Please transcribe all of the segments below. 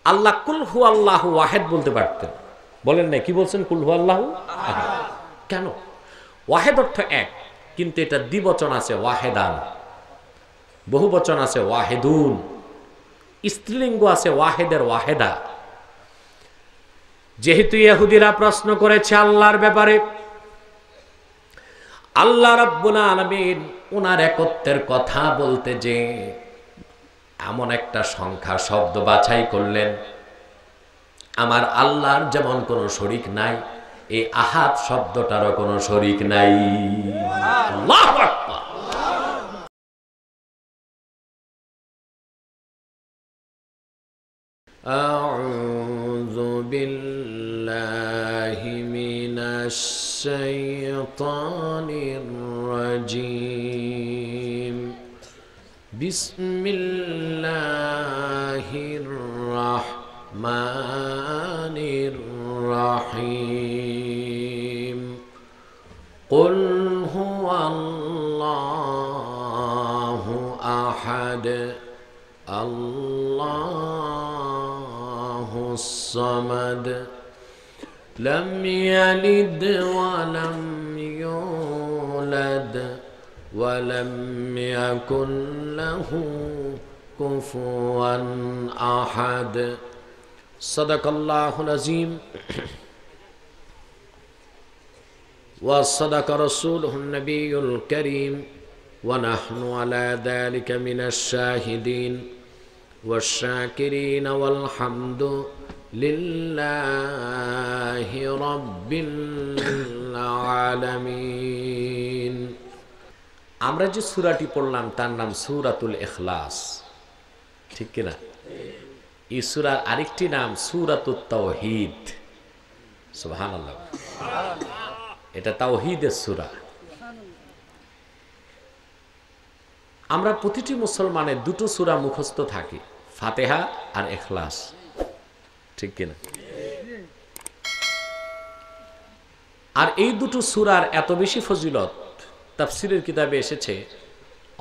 আল্লাহ কুল হু আল্লাহু ওয়াহেদ বলতে পারতেন, বলেন না, কি বলছেন? কুল হু আল্লাহু আহাদ। কেন? ওয়াহেদ অর্থ এক, কিন্তু এটা দ্বিবচন আছে ওয়াহেদান, বহুবচন আছে ওয়াহেদুন, স্ত্রীলিঙ্গ আছে ওয়াহেদের ওয়াহেদা। যেহেতু ইহুদিরা প্রশ্ন করেছে আল্লাহর ব্যাপারে, আল্লাহ রাব্বুল আলামিন ওনার একত্বের কথা বলতে যে এমন একটা সংখ্যা শব্দ বাছাই করলেন, আমার আল্লাহর যেমন কোনো শরীক নাই, এই আহাদ শব্দটারও কোনো শরীক নাই। আল্লাহু আকবার। আউযু বিল্লাহি মিনাশ শাইতানির রাজীম। বিসমিল্লাহির রাহমানির রাহিম। কুল হুয়াল্লাহু আহাদ আল্লাহুস সামাদ লাম ইয়ালিদ ওয়া লাম ইউলাদ ওয়া লাম ইয়াকুন লাহু কুফুয়ান আহাদ। সাদাকাল্লাহুল আযীম ওয়া সাদাকা রাসূলুহুন নবিয়্যুল কারীম ওয়া নাহনু আলা যালিকা মিনাশ শাহিদিন ওয়াশ শাকিরিন ওয়াল হামদু লিল্লাহি রাব্বিল আলামিন। আমরা যে সূরাটি পড়লাম তার নাম সূরাতুল ইখলাস, ঠিক কিনা? এই সূরার আরেকটি নাম সূরাতুত তাওহীদ। সুবহানাল্লাহ। এটা তাওহীদের সূরা। আমরা প্রতিটি মুসলমানের দুটো সূরা মুখস্থ থাকে, ফাতিহা আর ইখলাস, ঠিক কিনা? আর এই দুটো সূরার এত বেশি ফজিলত তাফসীরের কিতাবে এসেছে,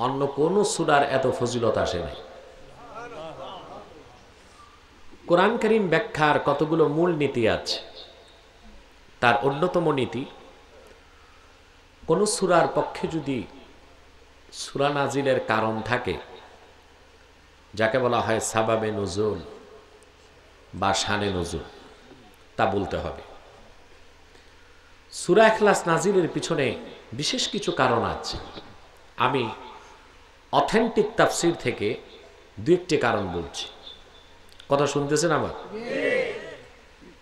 অন্য কোন সূরার এত ফজিলত আসে নাই। কোরআন কারীম ব্যাখ্যার কতগুলো মূল নীতি আছে। তার অন্যতম নীতি, কোন সূরার পক্ষে যদি সূরা নাজিলের কারণ থাকে, যাকে বলা হয় সাবাবে নুজুল বা শানে নুজুল, তা বলতে হবে। সূরা ইখলাস নাজিলের পিছনে বিশেষ কিছু কারণ আছে। আমি অথেন্টিক তাফসীর থেকে দুই একটি কারণ বলছি। কথা শুনতেছেন আমার?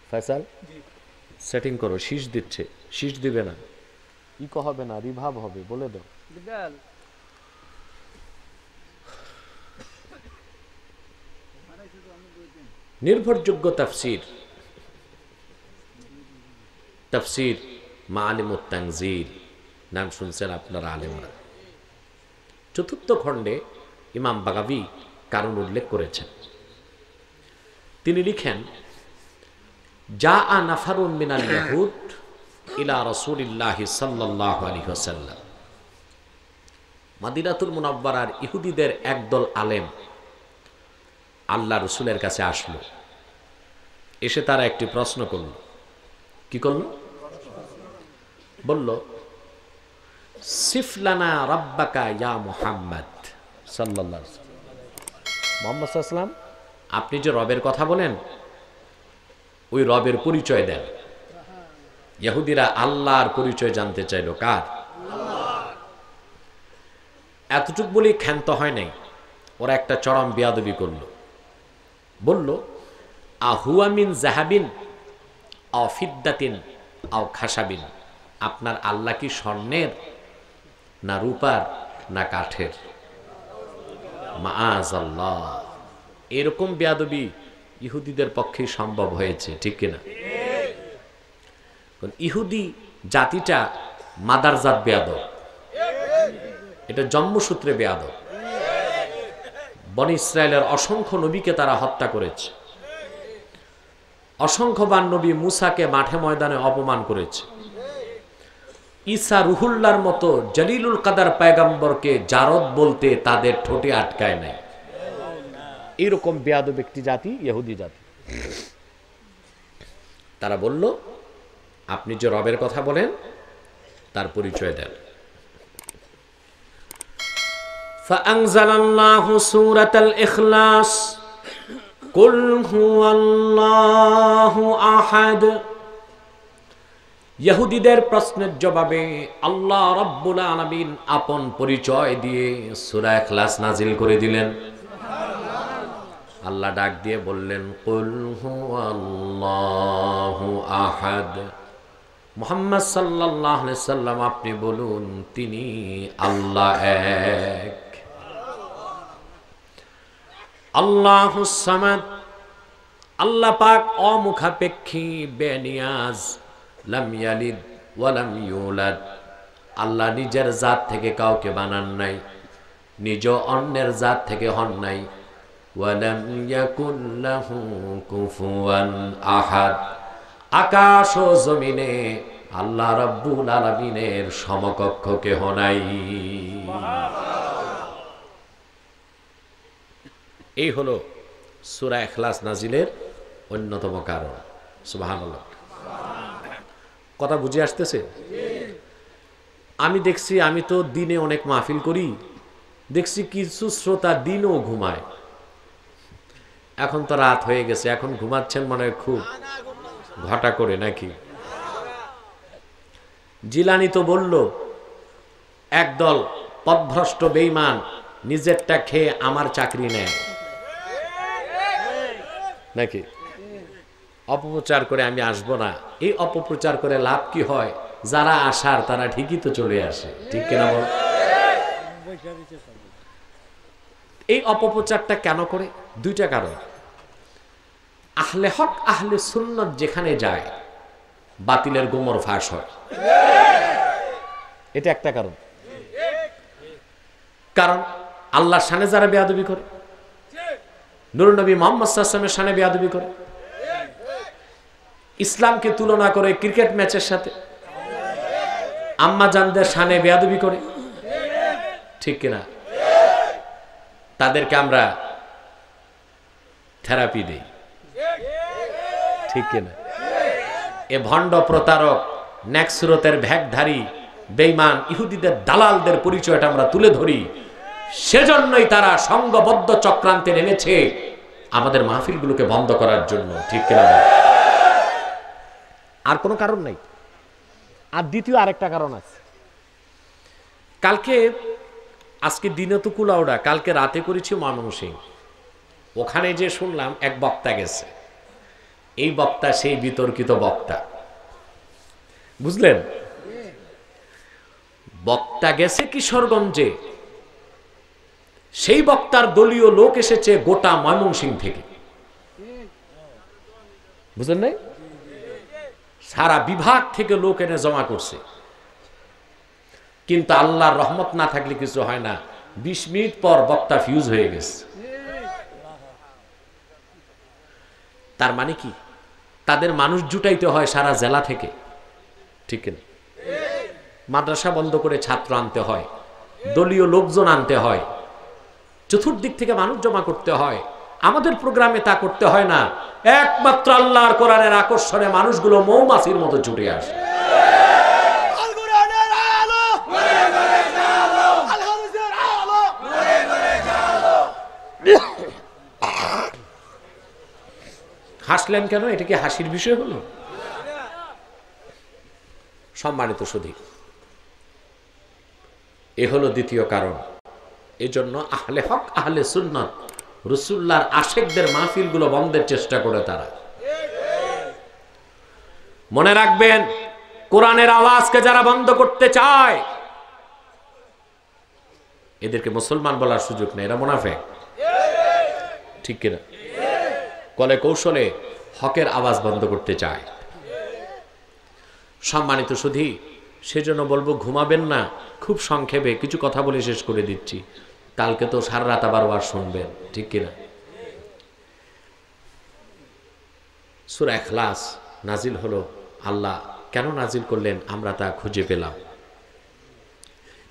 ফয়সাল সেটিং করো, শীষ দিচ্ছে, শীষ দিবে না, ইকো হবে না, রিভাব হবে, বলে দাও। নির্ভরযোগ্য তাফসীর, তাফসীর মাআলিমুত তানজিল, নাম শুনছেন আপনারা আলেমরা। চতুর্থ খণ্ডে ইমাম বাগাবী কারণ উল্লেখ করেছেন। তিনি লিখেন, জাআ নাফারুন মিনাল ইয়াহুদ ইলা রাসূলিল্লাহি সাল্লাল্লাহু আলাইহি ওয়াসাল্লাম। মদিনাতুল মুনাওয়ারার ইহুদিদের একদল আলেম আল্লাহ রসুলের কাছে আসলো। এসে তারা একটি প্রশ্ন করল। কি করল? বলল, সিফলানা রাব্বাকা ইয়া মুহাম্মদ সাল্লাল্লাহু আলাইহি ওয়াসাল্লাম। মুহাম্মদ সাল্লাল্লাহু আলাইহি ওয়াসাল্লাম, আপনি যে রবের কথা বলেন, ওই রবের পরিচয় দেন। ইহুদিরা আল্লাহর পরিচয় জানতে চাইল। কার? এতটুক বলেই ক্ষান্ত হয় নাই, ওরা একটা চরম বেয়াদবি করল। বলল, আহুয়া মিন জাহাবিন আও ফিদ্দাতিন আও খাসাবিন, আপনার আল্লাহ কি স্বর্ণের না রূপার না কাঠের? মাআযাল্লাহ। এরকম বেয়াদবি ইহুদিদের পক্ষে সম্ভব হয়েছে, ঠিক কিনা? ইহুদি জাতিটা মাদারজাত বেয়াদব, এটা জন্মসূত্রে বেয়াদব। বনি ইসরায়েলের অসংখ্য নবীকে তারা হত্যা করেছে। অসংখ্যবার নবী মুসাকে মাঠে ময়দানে অপমান করেছে। ঈসা রুহুল্লাহর মতো জলিলুল কাদার পয়গম্বরকে জারদ বলতে তাদের ঠোঁটে আটকায় নাই। এরকম বেয়াদব একটি জাতি ইহুদি জাতি। তারা বলল, আপনি যে রবের কথা বলেন তার পরিচয় দেন। ফাআনজালাল্লাহু সূরাতাল ইখলাস, কুল হুয়াল্লাহু আহাদ। ইহুদিদের প্রশ্নের জবাবে আল্লাহ রাব্বুল আলামিন আপন পরিচয় দিয়ে সূরা ইখলাস নাজিল করে দিলেন। আল্লাহ ডাক দিয়ে বললেন, কুল হুয়াল্লাহু আহাদ, মুহাম্মদ সাল্লাল্লাহু আলাইহি সাল্লাম আপনি বলুন তিনি আল্লাহ এক। আল্লাহুস সামাদ, আল্লাহ পাক অমুখাপেক্ষী, বেনিয়াজ, লাম ইয়ালিদ ওয়া লাম ইউলাদ। আল্লাহ নিজের জাত থেকে কাউকে বানান নাই, নিজ অন্যের জাত থেকে হন নাই। ওয়া লাম ইয়াকুল লাহু কুফুয়ান আহাদ। আকাশ ও জমিনে আল্লাহ রাব্বুল আলামিনের সমকক্ষ কেহ নাই। এই হলো সূরা ইখলাস নাজিলের অন্যতম কারণ। সুবহানাল্লাহ। কথা বুঝে আসতেছে? আমি দেখছি, আমি তো দিনে অনেক মাহফিল করি, দেখছি কিছু শ্রোতা দিনও ঘুমায়। এখন তো রাত হয়ে গেছে, এখন ঘুমাচ্ছেন মনে হয় খুব ঘটা করে নাকি? জিলানি তো বলল, একদল পথভ্রষ্ট বেঈমান নিজেরটা খেয়ে আমার চাকরি নেয় নাকি? অপপ্রচার করে আমি আসবো না। এই অপপ্রচার করে লাভ কি হয়? যারা আসার তারা ঠিকই তো চলে আসে, ঠিক কিনা বল? এই অপপ্রচারটা কেন করে? দুইটা কারণ। আহলে হক আহলে সুন্নাত যেখানে যায় বাতিলের গোমর ফাঁস হয়, এটা একটা কারণ। কারণ আল্লাহর শানে যারা বেয়াদবি করে, নূর নবী মুহাম্মদ সাল্লাল্লাহু আলাইহি ওয়াসাল্লামের শানে বেয়াদবি করে, ইসলামকে তুলনা করে ক্রিকেট ম্যাচের সাথে, আম্মা জানদের শানে বেয়াদবি করে, ঠিক কিনা? তাদেরকে আমরা থেরাপি দেই, ঠিক কিনা? এ ভণ্ড প্রতারক, নেক্সুরতের ভ্যাগধারী বেঈমান ইহুদিদের দালালদের পরিচয়টা আমরা তুলে ধরি। সেজন্যই তারা সংঘবদ্ধ চক্রান্তে নেমেছে আমাদের মাহফিলগুলোকে বন্ধ করার জন্য, ঠিক কিনা? আর কোনো কারণ নাই। আর দ্বিতীয় আরেকটা কারণ আছে। কালকে, আজকে দিনে তো কুলাউড়া, কালকে রাতে করেছি ময়মনসিংহ। ওখানে যে শুনলাম এক বক্তা গেছে, এই বক্তা সেই বিতর্কিত বক্তা, বুঝলেন? বক্তা গেছে কিশোরগঞ্জে, সেই বক্তার দলীয় লোক এসেছে গোটা ময়মনসিংহ থেকে, বুঝলেন নাই? সারা বিভাগ থেকে লোক এনে জমা করছে। কিন্তু আল্লাহর রহমত না থাকলে কিছু হয় না। 20 মিনিট পর বক্তা ফিউজ হয়ে গেছে। তার মানে কি? তাদের মানুষ জুটাইতে হয় সারা জেলা থেকে, ঠিক না? মাদ্রাসা বন্ধ করে ছাত্র আনতে হয়, দলীয় লোকজন আনতে হয়, চতুর্দিক থেকে মানুষ জমা করতে হয়। আমাদের প্রোগ্রামে তা করতে হয় না। একমাত্র আল্লাহর কোরআনের আকর্ষণে মানুষগুলো মৌমাছির মতো ছুটে আসে। হাসলেন কেন? এটা কি হাসির বিষয় হলো? সম্মানিত সুধী, এ হলো দ্বিতীয় কারণ। এজন্য আহলে হক আহলে সুন্নাত রাসূলুল্লাহর আশিকদের মাহফিলগুলো বন্ধের চেষ্টা করে তারা। মনে রাখবেন, কোরআনের আওয়াজকে যারা বন্ধ করতে চায় এদেরকে মুসলমান বলার সুযোগ নেই, এরা মুনাফিক, ঠিক কিনা? কলে কৌশলে হকের আওয়াজ বন্ধ করতে চায়। সম্মানিত সুধী, সেজন্য বলবো ঘুমাবেন না। খুব সংক্ষেপে কিছু কথা বলে শেষ করে দিচ্ছি। কালকে তো সারা রাত আবার ওয়াজ শুনবেন, ঠিক কিনা? সূরা ইখলাস নাজিল হলো, আল্লাহ কেন নাজিল করলেন আমরা তা খুঁজে পেলাম।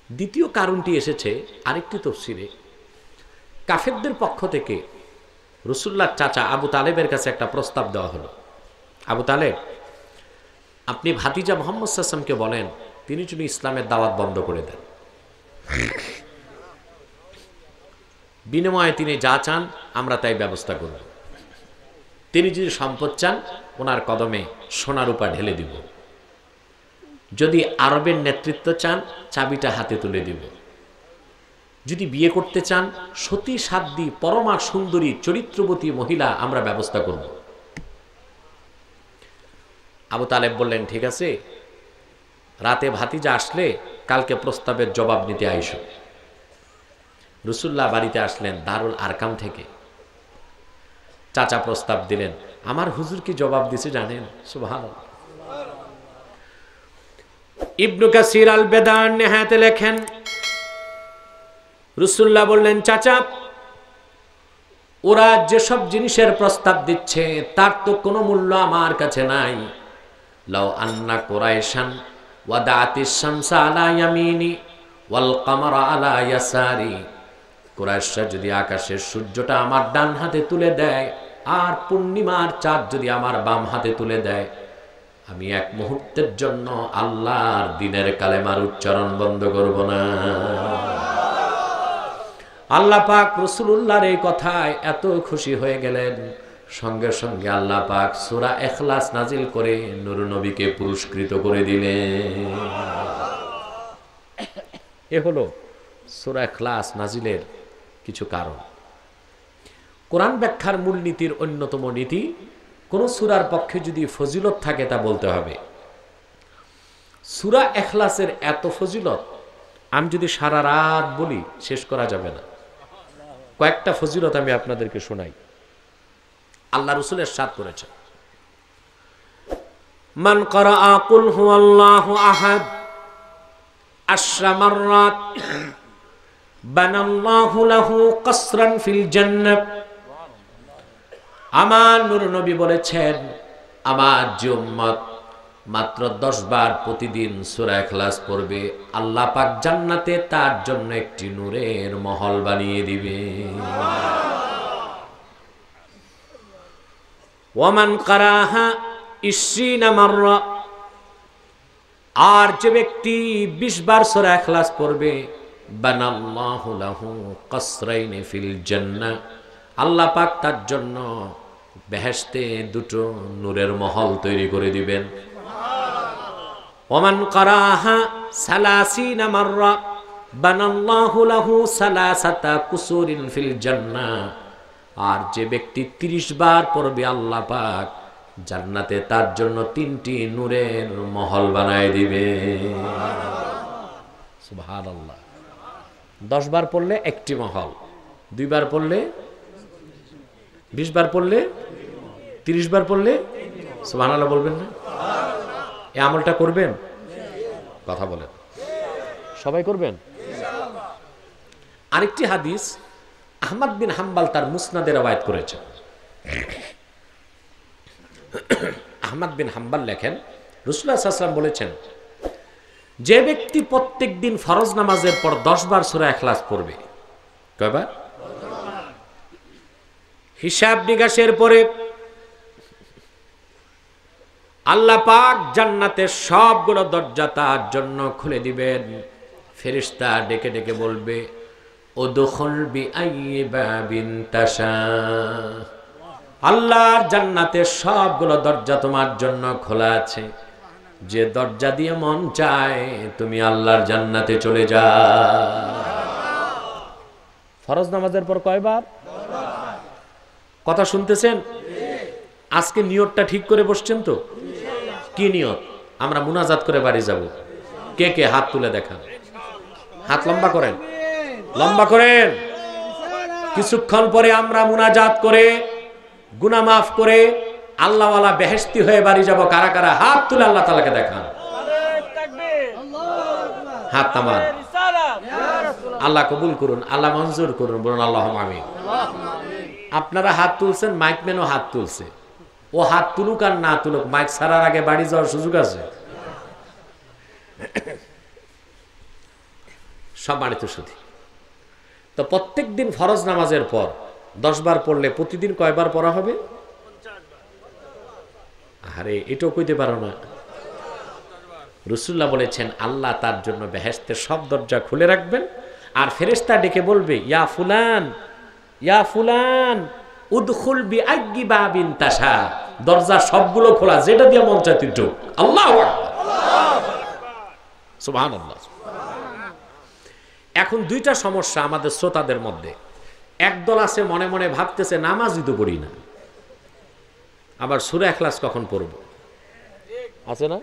দ্বিতীয় কারণটি এসেছে আরেকটি তাফসীরে। কাফেরদের পক্ষ থেকে রাসূলুল্লাহর চাচা আবু তালেবের কাছে একটা প্রস্তাব দেওয়া হলো, আবু তালেব, আপনি ভাতিজা মুহাম্মদ সাল্লাল্লাহু আলাইহি ওয়াসাল্লামকে বলেন তিনি যদি ইসলামের দাওয়াত বন্ধ করে দেন, বিনিময়ে তিনি যা চান আমরা তাই ব্যবস্থা করব। তিনি যদি সম্পদ চান ওনার কদমে সোনা রূপা ঢেলে দিব, যদি আরবের নেতৃত্ব চান চাবিটা হাতে তুলে দিব, যদি বিয়ে করতে চান সতী সাধ্বী পরমা সুন্দরী চরিত্রবতী মহিলা আমরা ব্যবস্থা করব। আবু তালেব বললেন ঠিক আছে, রাতে ভাতিজা আসলে কালকে প্রস্তাবের জবাব নিতে আইসো। রাসূলুল্লাহ বাড়িতে আসলেন দারুল আরকাম থেকে। চাচা প্রস্তাব দিলেন, আমার হুজুর কি জবাব দিছে জানেন? সুবহানাল্লাহ। ইবনু কাসির আল বেদান নেহাতে লেখেন, রাসূলুল্লাহ বললেন চাচা, ওরা যেসব জিনিসের প্রস্তাব দিচ্ছে তার তো কোনো মূল্য আমার কাছে নাই। লাউ আন্না কুরাইশান ওয়াদাতিশ শামসা আলা ইয়ামিনি ওয়াল কামারা আলা ইয়াসারি, কুরাইশরা যদি আকাশের সূর্যটা আমার ডান হাতে তুলে দেয় আর পূর্ণিমার চাঁদ যদি আমার বাম হাতে তুলে দেয়, আমি এক মুহূর্তের জন্য আল্লাহর দ্বীনের কালেমার উচ্চারণ বন্ধ করব না। আল্লাহ পাক রাসূলুল্লাহর এই কথায় এত খুশি হয়ে গেলেন, সঙ্গে সঙ্গে আল্লাহ পাক সূরা ইখলাস নাজিল করে নূর নবীকে পুরস্কৃত করে দিলেন। এ হলো সূরা ইখলাস নাজিলের কিছু কারণ। কোরআন ব্যাখ্যার মূলনীতির অন্যতম নীতি, কোন সূরার পক্ষে যদি ফজিলত থাকে তা বলতে হবে। সূরা ইখলাসের এত ফজিলত আমি যদি সারা রাত বলি শেষ করা যাবে না। কয়েকটা ফজিলত আমি আপনাদেরকে শোনাই। আল্লাহ রাসূল ইরশাদ করেছেন, মান ক্বারাআ কুল হুয়াল্লাহু আহাদ 10 মাররাত বানাল্লাহু লাহু কসরান ফিল জান্নাহ। আমার নূর নবী বলেছেন, আমার যে উম্মত মাত্র 10 বার প্রতিদিন সূরা ইখলাস পড়বে, আল্লাহ পাক জান্নাতে তার জন্য একটি নূরের মহল বানিয়ে দিবে। ওয়ামান কারাহা 20 মাররা, আর যে ব্যক্তি 20 বার সূরা ইখলাস পড়বে, বানাল্লাহু লাহু কসরাইন ফিল জান্নাহ, আল্লাহ পাক তার জন্য বেহেশতে 2টো নূরের মহল তৈরি করে দিবেন। ওমান কারাহা 30 মাররা বানাল্লাহু লাহু সালাসাতা কুসুরিন ফিল জান্নাহ, আর যে ব্যক্তি 30 বার পড়বে আল্লাহ পাক জান্নাতে তার জন্য 3টি নূরের মহল বানায় দিবে। সুবহানাল্লাহ। 10 বার পড়লে একটি মহল, 2 বার পড়লে 20 বার পড়লে 30 বার পড়লে সুবহানাল্লাহ বলবেন না? এই আমলটা করবেন? কথা বলেন, সবাই করবেন? আরেকটি হাদিস আহমদ বিন হাম্বল তার মুসনাদে রওয়ায়াত করেছেন। আহমদ বিন হাম্বল লেখেন, রাসূলুল্লাহ সাল্লাল্লাহু আলাইহি ওয়াসাল্লাম বলেছেন, যে ব্যক্তি প্রত্যেক দিন ফরজ নামাজের পর 10 বার সূরা ইখলাস পড়বে, কয়বার? হিসাব নিকাশের পরে আল্লাহ পাক জান্নাতের সবগুলো দরজা তার জন্য খুলে দিবেন। ফেরেশতা ডেকে ডেকে বলবে, উদখুল বিআইয়ি বাবিন তাশা, আল্লাহর জান্নাতের সবগুলো দরজা তোমার জন্য খোলা আছে, যে দরজা দিয়ে মন চায় তুমি আল্লাহর জান্নাতে চলে যাও। ফরজ নামাজের পর কয়বার? কথা শুনতেছেন? আজকে নিয়তটা ঠিক করে বসছেন তো? কি নিয়ত? আমরা মুনাজাত করে বাড়ি যাব। কে কে হাত তুলে দেখান, হাত লম্বা করেন, লম্বা করেন। কিছুক্ষণ পরে আমরা মুনাজাত করে গুনাহ মাফ করে আল্লাহওয়ালা বেহেশতি হয়ে বাড়ি যাব। কারা কারা হাত তুলে আল্লাহ তাআলাকে দেখান? হাত নামান। আল্লাহ কবুল করুন, আল্লাহ মঞ্জুর করুন, বলুন আল্লাহুম্মা আমিন। আপনারা হাত তুলছেন, মাইকম্যানও হাত তুলছে। ও হাত তুলুক আর না তুলুক, মাইক ছাড়ার আগে বাড়ি যাওয়ার সুযোগ আছে। সম্মানিত সুধী, তো প্রত্যেক দিন ফরজ নামাজের পর 10 বার পড়লে প্রতিদিন কয়বার পড়া হবে? আরে এটাও কইতে পারো না। রাসূলুল্লাহ বলেছেন আল্লাহ তার জন্য বেহেশতের সব দরজা খুলে রাখবেন, আর ফেরেশতা ডেকে বলবে ইয়া ফুলান, ইয়া ফুলান উদখুল বিআইয়ি বাবিন তাশা, দরজা সবগুলো খোলা, যেটা দিয়ে মন চায় তুই ঢোক। আল্লাহু আকবার, সুবহানাল্লাহ। এখন দুইটা সমস্যা আমাদের শ্রোতাদের মধ্যে। একদল আছে মনে মনে ভাবতেছে নামাজই তো পড়ি না, আবার সূরা ইখলাস কখন পড়ব, আছে না?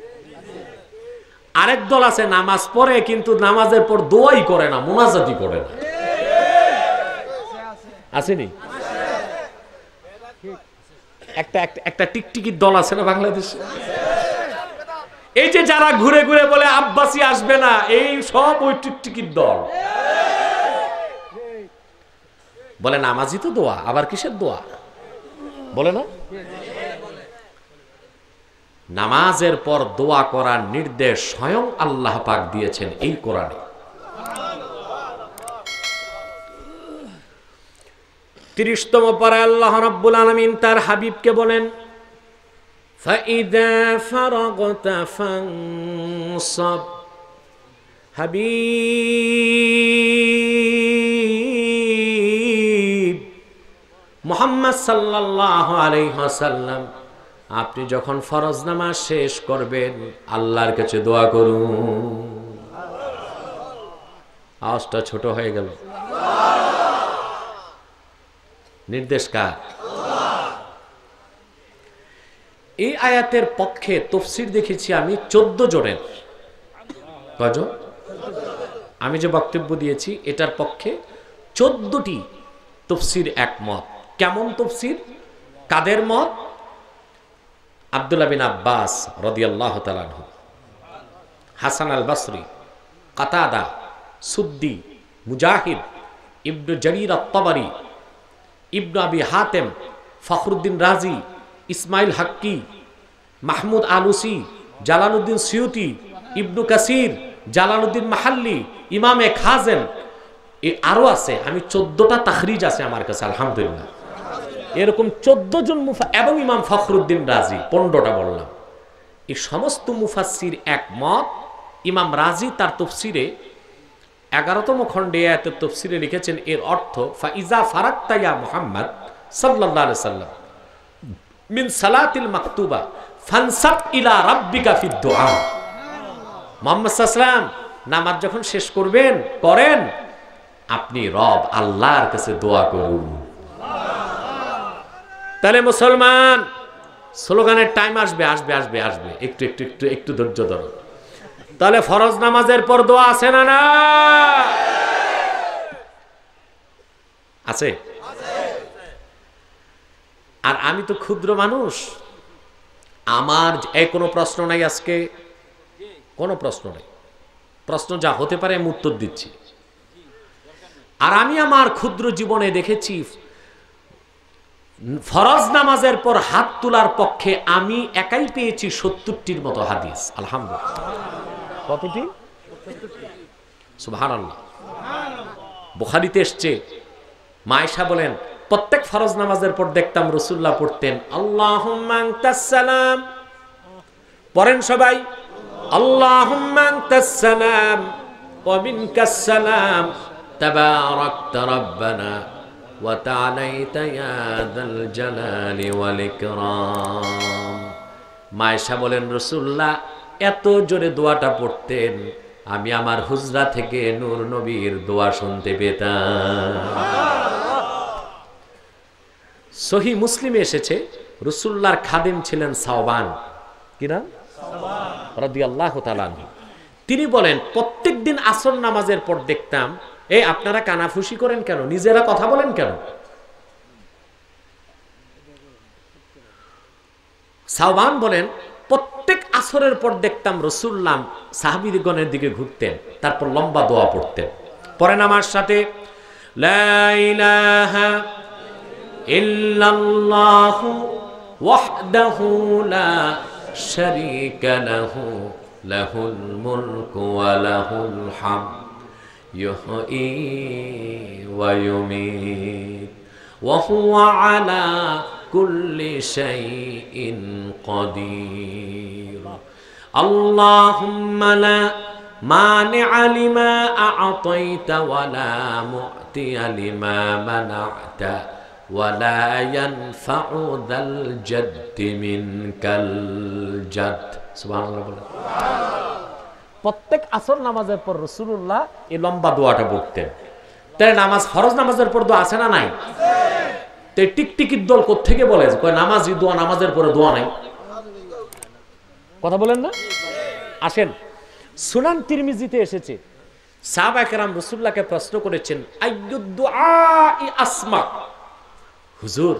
আরেক দল আছে নামাজ পড়ে কিন্তু নামাজের পর দোয়াই করে না, মুনাজাতই করে না, আসেনি? একটা টিকটিকির দল আছে না বাংলাদেশে, এই যে যারা ঘুরে ঘুরে বলে আব্বাসী আসবে না, এই সব ওই টিকটিকির দল। বলে নামাজই তো দোয়া, আবার কিসের দোয়া বলে না? নামাজের পর দোয়া করার নির্দেশ স্বয়ং আল্লাহ পাক দিয়েছেন এই কোরআনে। 30তম পারায় আল্লাহ রাব্বুল আলামিন তার হাবিবকে বলেন ফাইদা ফারাগতা ফানসাব, হাবিব মুহাম্মদ সাল্লাল্লাহু আলাইহি ওয়াসাল্লাম, আপনি যখন ফরজ নামাজ শেষ করবেন আল্লাহর কাছে দোয়া করুন। আওয়াজটা ছোট হয়ে গেল। নির্দেশ কার? এই আয়াতের পক্ষে তাফসীর দেখেছি আমি 14 জনের। কয়জন? আমি যে বক্তব্য দিয়েছি এটার পক্ষে 14টি তাফসীর একমত। কেমন তাফসীর? কাদের মত? আব্দুল্লাহ বিন আব্বাস রাদিয়াল্লাহু তাআলা আনহু, হাসান আল বসরি, কাতাদা, সুদ্দি, মুজাহিদ, ইবনু জারীর আত-তাবারি, ইবনু আবি হাতেম, ফখরুদ্দিন রাজি, ইসমাইল হাক্কি, মাহমুদ আলুসি, জালালউদ্দিন সিউতি, ইবনু কাসির, জালালউদ্দিন মাহাল্লি, ইমামে খাজেম, আরো আছে। আমি 14টা তাখরিজ আছে আমার কাছে আলহামদুলিল্লাহ। এরকম 14 জন মুফা এবং ইমাম ফখরুদ্দিন রাজি, 15টা বললাম। এই সমস্ত মুফাসসির একমত। ইমাম রাজি তার তাফসীরে 11তম খণ্ডে আয়াতের তাফসীরে লিখেছেন এর অর্থ ফাইজা ফারাগতা ইয়া মুহাম্মদ সাল্লাল্লাহু আলাইহি সাল্লাম মিন সালাতিল মাকতুবা ফানসাব ইলা রাব্বিকা ফিদ দুআ। মুহাম্মদ সাল্লাল্লাহু আলাইহি সাল্লাম নামাজ যখন শেষ করবেন করেন, আপনি রব আল্লাহর কাছে দোয়া করুন। তাহলে মুসলমান, স্লোগানের টাইম আসবে আসবে আসবে আসবে, একটু একটু একটু একটু ধৈর্য ধরো। তাহলে ফরজ নামাজের পর দোয়া আছে না? না আছে। আর আমি তো ক্ষুদ্র মানুষ, আমার এই কোনো প্রশ্ন নাই, আজকে কোনো প্রশ্ন নাই। প্রশ্ন যা হতে পারে আমি উত্তর দিচ্ছি। আর আমি আমার ক্ষুদ্র জীবনে দেখেছি ফরজ নামাজের পর হাত তোলার পক্ষে আমি একাই পেয়েছি 70টির মতো হাদিস। আলহামদুলিল্লাহ। কতটি? সুবহানাল্লাহ। বুখারীতে এসেছে, মা আয়েশা বলেন প্রত্যেক ফরজ নামাজের পর দেখতাম রাসূলুল্লাহ পড়তেন আল্লাহুম্মা আনতাস সালাম। পড়েন সবাই, আল্লাহুম্মা আনতাস সালাম ওয়া মিনকাস সালাম তাবারাকতা রাব্বানা ওয়া তাআলাইতা ইয়া যাল জালালি ওয়াল ইকরাম। মা আয়েশা বলেন রাসূলুল্লাহ এত জোরে দোয়াটা পড়তেন, আমি আমার হুজরা থেকে নূর নবীর দোয়া শুনতে পেতাম। সহিহ মুসলিমে এসেছে রাসূলুল্লাহর খাদেম ছিলেন সাওবান, কি নাম? রাদিয়াল্লাহু তাআলা আনহু। তিনি বলেন প্রত্যেকদিন আসর নামাজের পর দেখতাম, এই আপনারা কানাফুসি করেন কেন, নিজেরা কথা বলেন কেন? সাওবান বলেন প্রত্যেক আসরের পর দেখতাম রাসূলুল্লাহ সাহাবীগণের দিকে ঘুরতেন, তারপর লম্বা দোয়া পড়তেন। পরে আমার সাথে লা ইলাহা ইল্লাল্লাহু ওয়াহদাহু লা শারীকা লাহু লাহুল মুলকু ওয়া লাহুল হামদ ইউহয়ী ওয়া ইউমীত ওয়া হুয়া আলা কুল্লি শাইইন কাদির। আল্লাহুম্মা লা মানিআ লিমা আ'তাইতা ওয়া লা মু'তিয়া লিমা মানা'তা ওয়া লা ইয়ানফা'ু যাল জাদ্দি মিনকাল জাদ। সুবহানাল্লাহ। প্রত্যেক আসর নামাজের পর রাসূলুল্লাহ এই লম্বা দোয়াটা পড়তেন। তাই নামাজ, ফরজ নামাজের পর দোয়া আছে না নাই? তো টিকটিকির দল কোত্থেকে বলে কয় নামাজি দোয়া, নামাজের পরে দোয়া নাই? কথা বলেন না? আসেন, সুনান তিরমিজিতে এসেছে, সাহাবায়ে কেরাম রাসূলুল্লাহকে প্রশ্ন করেছেন, আইয়ুদ দুআই আসমা, হুজুর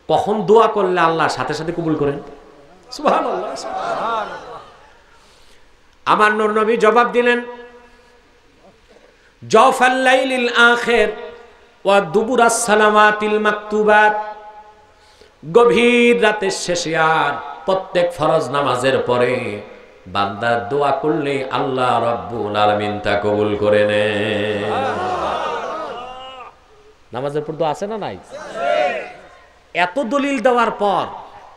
কখন দোয়া করলে আল্লাহ সাথে সাথে কবুল করেন? সুবহানাল্লাহ, সুবহানাল্লাহ। আমার নূর নবী জবাব দিলেন, জাওফাল লাইলিল আখির ওয়া দুবুরাস সালাওয়াতিল মাকতুবাত, গভীর রাতের শেষে আর প্রত্যেক ফরজ নামাজের পরে বান্দা দোয়া করলে আল্লাহ রাব্বুল আলামিন তা কবুল করে নেন। নামাজের পর দোয়া আছে না নাই? এত দলিল দেওয়ার পর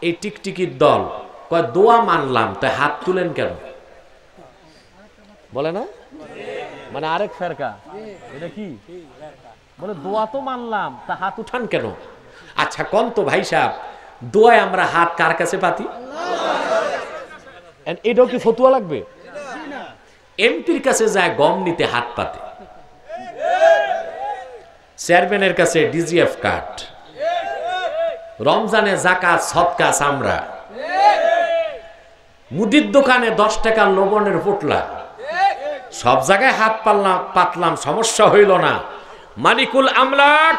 এই টিকটিকির দল কয় দোয়া মানলাম, তাই হাত তুলেন কেন? বলে না, মানে আরেক ফেরকা, এটা কি বলে দোয়া তো মানলাম, তা হাত উঠান কেন? আচ্ছা কোন তো ভাই সাহেব, দোয়ায় আমরা হাত কার কাছে পাতি? এটাও কি ফতুয়া লাগবে? এমপির কাছে যায় গম নিতে হাত পাতে, চেয়ারম্যানের কাছে ডিজিএফ কার্ড, রমজানে যাকাত সদকা চামড়া, মুদির দোকানে 10 টাকার লবণের পোটলা, সব জায়গায় হাত পাতলাম, সমস্যা হইল না। মালিকুল আমলাক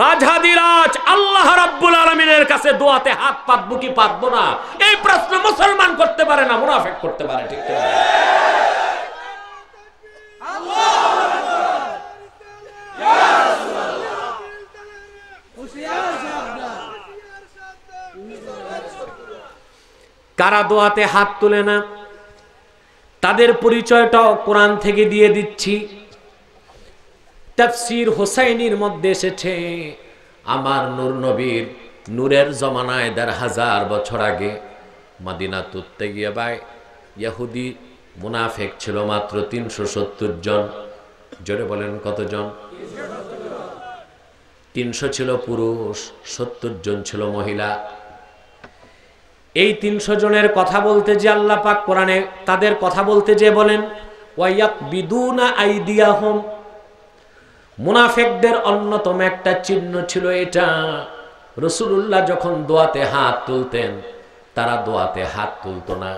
রাজহাদিরাজ আল্লাহ রাব্বুল আলামিনের কাছে দোয়াতে হাত পাতবো কি পাতবো না, এই প্রশ্ন মুসলমান করতে পারে না, মুনাফিক করতে পারে। ঠিক ঠিক। কারা দোয়াতে হাত তোলে না তাদের পরিচয়টাও কোরআন থেকে দিয়ে দিচ্ছি। তাফসীর হুসাইনির মধ্যে এসেছে, আমার নূর নবীর নূরের জমানায় ১৫০০ বছর আগে মদিনাতুত তাইয়্যিবায় ইহুদি মুনাফিক ছিল মাত্র ৩৭০ জন। জোরে বলেন কতজন? ৩০০ ছিল পুরুষ, ৭০ জন ছিল মহিলা। এই ৩০০ জনের কথা বলতে যে আল্লাহ পাক কোরআনে তাদের কথা বলতে যে বলেন ওয়ায়াকবিদুনা আইদিয়াহুম, মুনাফিকদের অন্যতম একটা চিহ্ন ছিল এটা। রাসূলুল্লাহ যখন দোয়াতে হাত তুলতেন, তারা দোয়াতে হাত তুলতো না।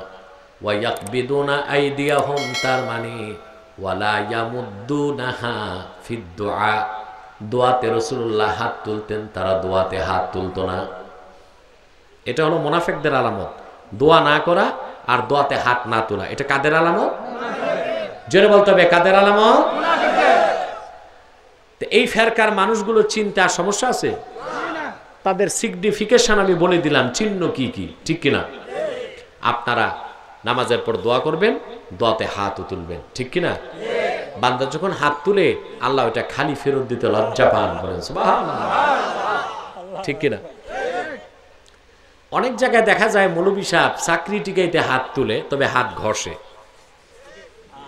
ওয়ায়াকবিদুনা আইদিয়াহুম তার মানে ওয়ালা ইয়ামুদ্দুনাহা ফিদ দুআ, দোয়াতে রাসূলুল্লাহ হাত তুলতেন, তারা দোয়াতে হাত তুলতো না। এটা হলো মুনাফিকদের আলামত, দোয়া না করা আর দোয়াতে হাত না তোলা। এটা কাদের আলামত? জোরে বলতে হবে, কাদের আলামত? এই ফেরকার মানুষগুলো চিন্তা সমস্যা আছে, তাদের সিগনিফিকেশন আমি বলে দিলাম, চিহ্ন কি কি, ঠিক কিনা? আপনারা নামাজের পর দোয়া করবেন, দোয়াতে হাতও তুলবেন, ঠিক কিনা? বান্দা যখন হাত তুলে আল্লাহ ওটা খালি ফেরত দিতে লজ্জা পান, বলেন সুবহানাল্লাহ, ঠিক কিনা? অনেক জায়গায় দেখা যায় মৌলভী সাহেব চাকরি টিকাইতে হাত তুলে, তবে হাত ঘষে।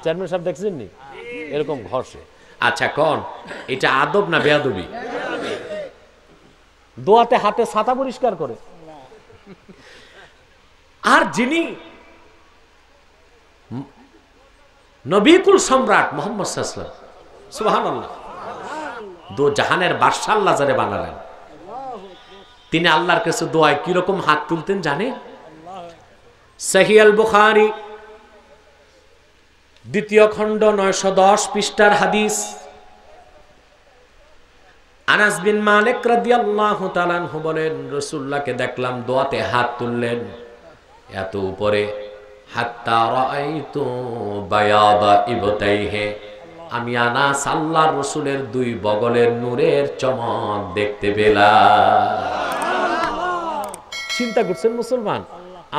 চেয়ারম্যান সাহেব দেখছেন নি এরকম ঘষে? আচ্ছা কোন এটা আদব না বেয়াদবি? দোয়াতে হাতে ছাতা পরিষ্কার করে। আর যিনি নবীকুল সম্রাট মুহাম্মদ সাল্লাল্লাহু আলাইহি ওয়াসাল্লাম, সুবহানাল্লাহ, দো জাহানের বাদশা আল্লাহ যারে বানালেন, তিনি আল্লাহর কাছে দোয়ায় কিরকম হাত তুলতেন জানে? সহিহ আল বুখারী ২য় খণ্ড ৯১০ পৃষ্ঠার হাদিস। আনাস বিন মালিক রাদিয়াল্লাহু তাআলা আনহু বলেন, রাসূলুল্লাহকে দেখলাম দোয়াতে হাত তুললেন এত উপরে, হাত্তা রাআইতু বায়াদা ইবতাইহি, আমি আনাস আল্লাহর রাসূলের ২ বগলের নূরের চমক দেখতে পেলাম। চিন্তা করছেন মুসলমান,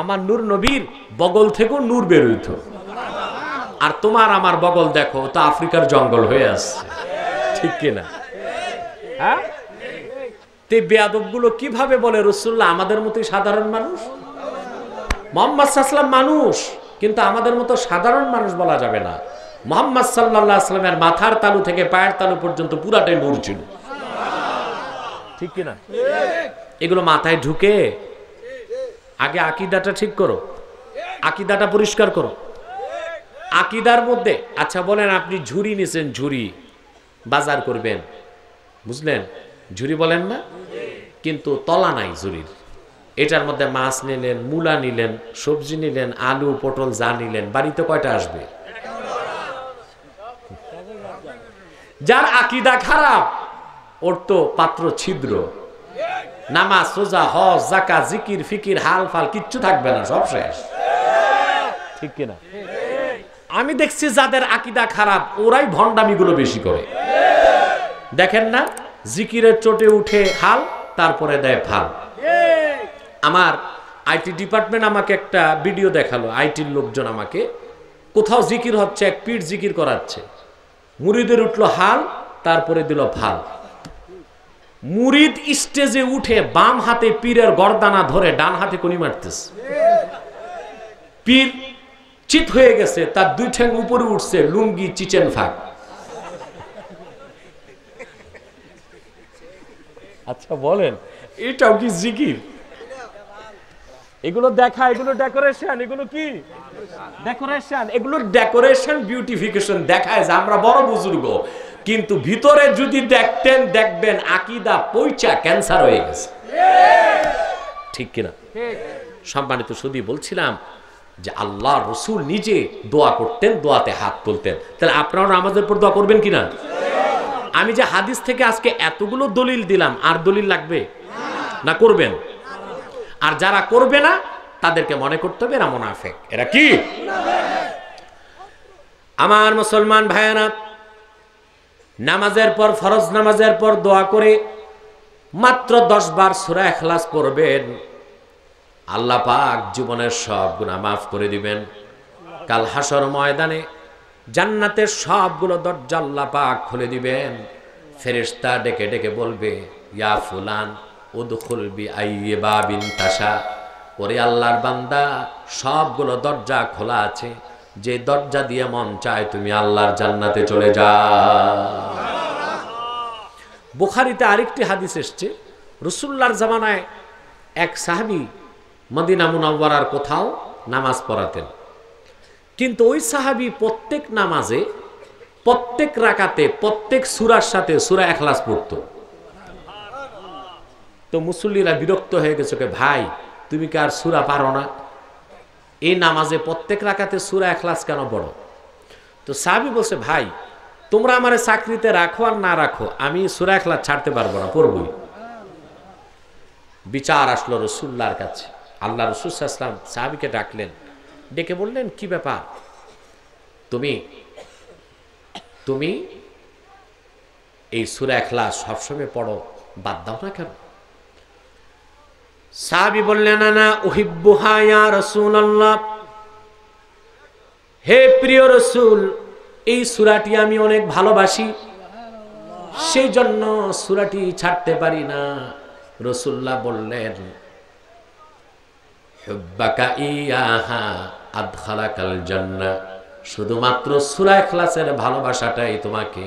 আমার নূর নবীর বগল থেকেও নূর বের হইত, আর তোমার আমার বগল দেখো তো আফ্রিকার জঙ্গল হয়ে আসছে, ঠিক কিনা? হ্যাঁ, তে বেয়াদবগুলো কিভাবে বলে রাসূলুল্লাহ আমাদের মতোই সাধারণ মানুষ? মুহাম্মদ সাল্লাল্লাহু আলাইহি ওয়াসাল্লাম মানুষ, কিন্তু আমাদের মতো সাধারণ মানুষ বলা যাবে না। মুহাম্মদ সাল্লাল্লাহু আলাইহি ওয়াসাল্লামের মাথার তালু থেকে পায়ের তালু পর্যন্ত পুরাটাই নূর ছিল, ঠিক কিনা? এগুলো মাথায় ঢুকে আগে আকীদাটা ঠিক করো, আকীদাটা পরিষ্কার করো। আকীদার মধ্যে আচ্ছা বলেন, আপনি ঝুরি নিছেন, ঝুরি বাজার করবেন, বুঝলেন? ঝুরি বলেন না, কিন্তু তলা নাই ঝুরির। এটার মধ্যে মাছ নিলেন, মূলা নিলেন, সবজি নিলেন, আলু পটল যা নিলেন, বাড়িতে কয়টা আসবে? যার আকীদা খারাপ ওর তো পাত্র ছিদ্র, নামাজ রোজা হজ যাকাত জিকির ফিকির হাল ফাল কিচ্ছু থাকবে না, সব শেষ, ঠিক কিনা? আমি দেখছি যাদের আকীদা খারাপ ওরাই ভণ্ডামিগুলো বেশি করে। দেখেন না, জিকিরের চোটে উঠে হাল, তারপরে দেয় ফাল। আমার আইটি ডিপার্টমেন্ট আমাকে একটা ভিডিও দেখালো, আইটির লোকজন আমাকে, কোথাও জিকির হচ্ছে, এক পীর জিকির করাচ্ছে, মুরিদের উঠলো হাল, তারপরে দিল ফাল। মুরিদ স্টেজে উঠে বাম হাতে পীরের গর্দানা ধরে ডান হাতে কনি মারতেছে। পীর চিত হয়ে গেছে, তার দুই ঠ্যাং উপরে উঠছে, লুঙ্গি চিচেন ফাঁক। আচ্ছা বলেন, এটাও কি জিকির? এগুলো দেখা, এগুলো ডেকোরেশন, এগুলো কি ডেকোরেশন? এগুলো ডেকোরেশন বিউটিফিকেশন দেখায় যে আমরা বড় বুজুর্গ, কিন্তু ভিতরে যদি দেখতেন দেখবেন আকীদা পয়চা ক্যান্সার হয়ে গেছে, ঠিক কিনা? সম্মানিত সুধী, বলছিলাম যে আল্লাহ রসুল নিজে দোয়া করতেন, দোয়াতে হাত তুলতেন, তাহলে আপনারা নামাজের পর দোয়া করবেন কিনা? আমি যে হাদিস থেকে আজকে এতগুলো দলিল দিলাম, আর দলিল লাগবে না? করবেন। আর যারা করবে না তাদেরকে মনে করতে হবে এরা মুনাফিক। এরা কি? আমার মুসলমান ভাইয়েরা, নামাজের পর, ফরজ নামাজের পর দোয়া করে মাত্র 10 বার সূরা ইখলাস পড়বেন, আল্লাহ পাক জীবনের সব গুনাহ মাফ করে দিবেন। কাল হাসর ময়দানে জান্নাতের সবগুলো দরজা আল্লাহ পাক খুলে দিবেন। ফেরেশতা ডেকে ডেকে বলবে, ইয়া ফুলান উদখুল বিআইয়ি বাবিন তাশা, ওরে আল্লাহর বান্দা, সবগুলো দরজা খোলা আছে, যে দরজা দিয়ে মন চায় তুমি আল্লাহর জান্নাতে চলে যাও। বুখারীতে আরেকটি হাদিস এসেছে, রাসূলুল্লাহর জামানায় এক সাহাবী মদিনা মুনাওয়ারার কোথাও নামাজ পড়াতেন, কিন্তু ওই সাহাবী প্রত্যেক নামাজে, প্রত্যেক রাকাতে, প্রত্যেক সূরার সাথে সূরা ইখলাস পড়তো। তো মুসল্লিরা বিরক্ত হয়ে গেছে, ভাই তুমি কি আর সূরা পারো না? এই নামাজে প্রত্যেক রাকাতে সূরা ইখলাস কেন পড়ো? তো সাহাবী বলছে, ভাই তোমরা আমারে চাকরিতে রাখো আর না রাখো, আমি সূরা ইখলাস ছাড়তে পারবো না, পড়বই। বিচার আসলো রাসূলুল্লাহর কাছে। আল্লাহ রাসূল সাল্লাল্লাহু আলাইহি ওয়াসাল্লাম সাহাবীকে ডাকলেন, ডেকে বললেন, কি ব্যাপার, তুমি এই সূরা ইখলাস সবসময় পড়ো, বাদ দাও না কেন? সাহাবী বললেন, আনা উহিব্বুহা ইয়া রাসূলুল্লাহ, হে প্রিয় রাসূল, এই সূরাটি আমি অনেক ভালোবাসি, সেই জন্য সূরাটি ছাড়তে পারি না। রাসূলুল্লাহ বললেন, হুব্বাকা ইয়াহা আদখালাকাল জান্নাহ, শুধুমাত্র সূরা ইখলাসের ভালোবাসাটাই তোমাকে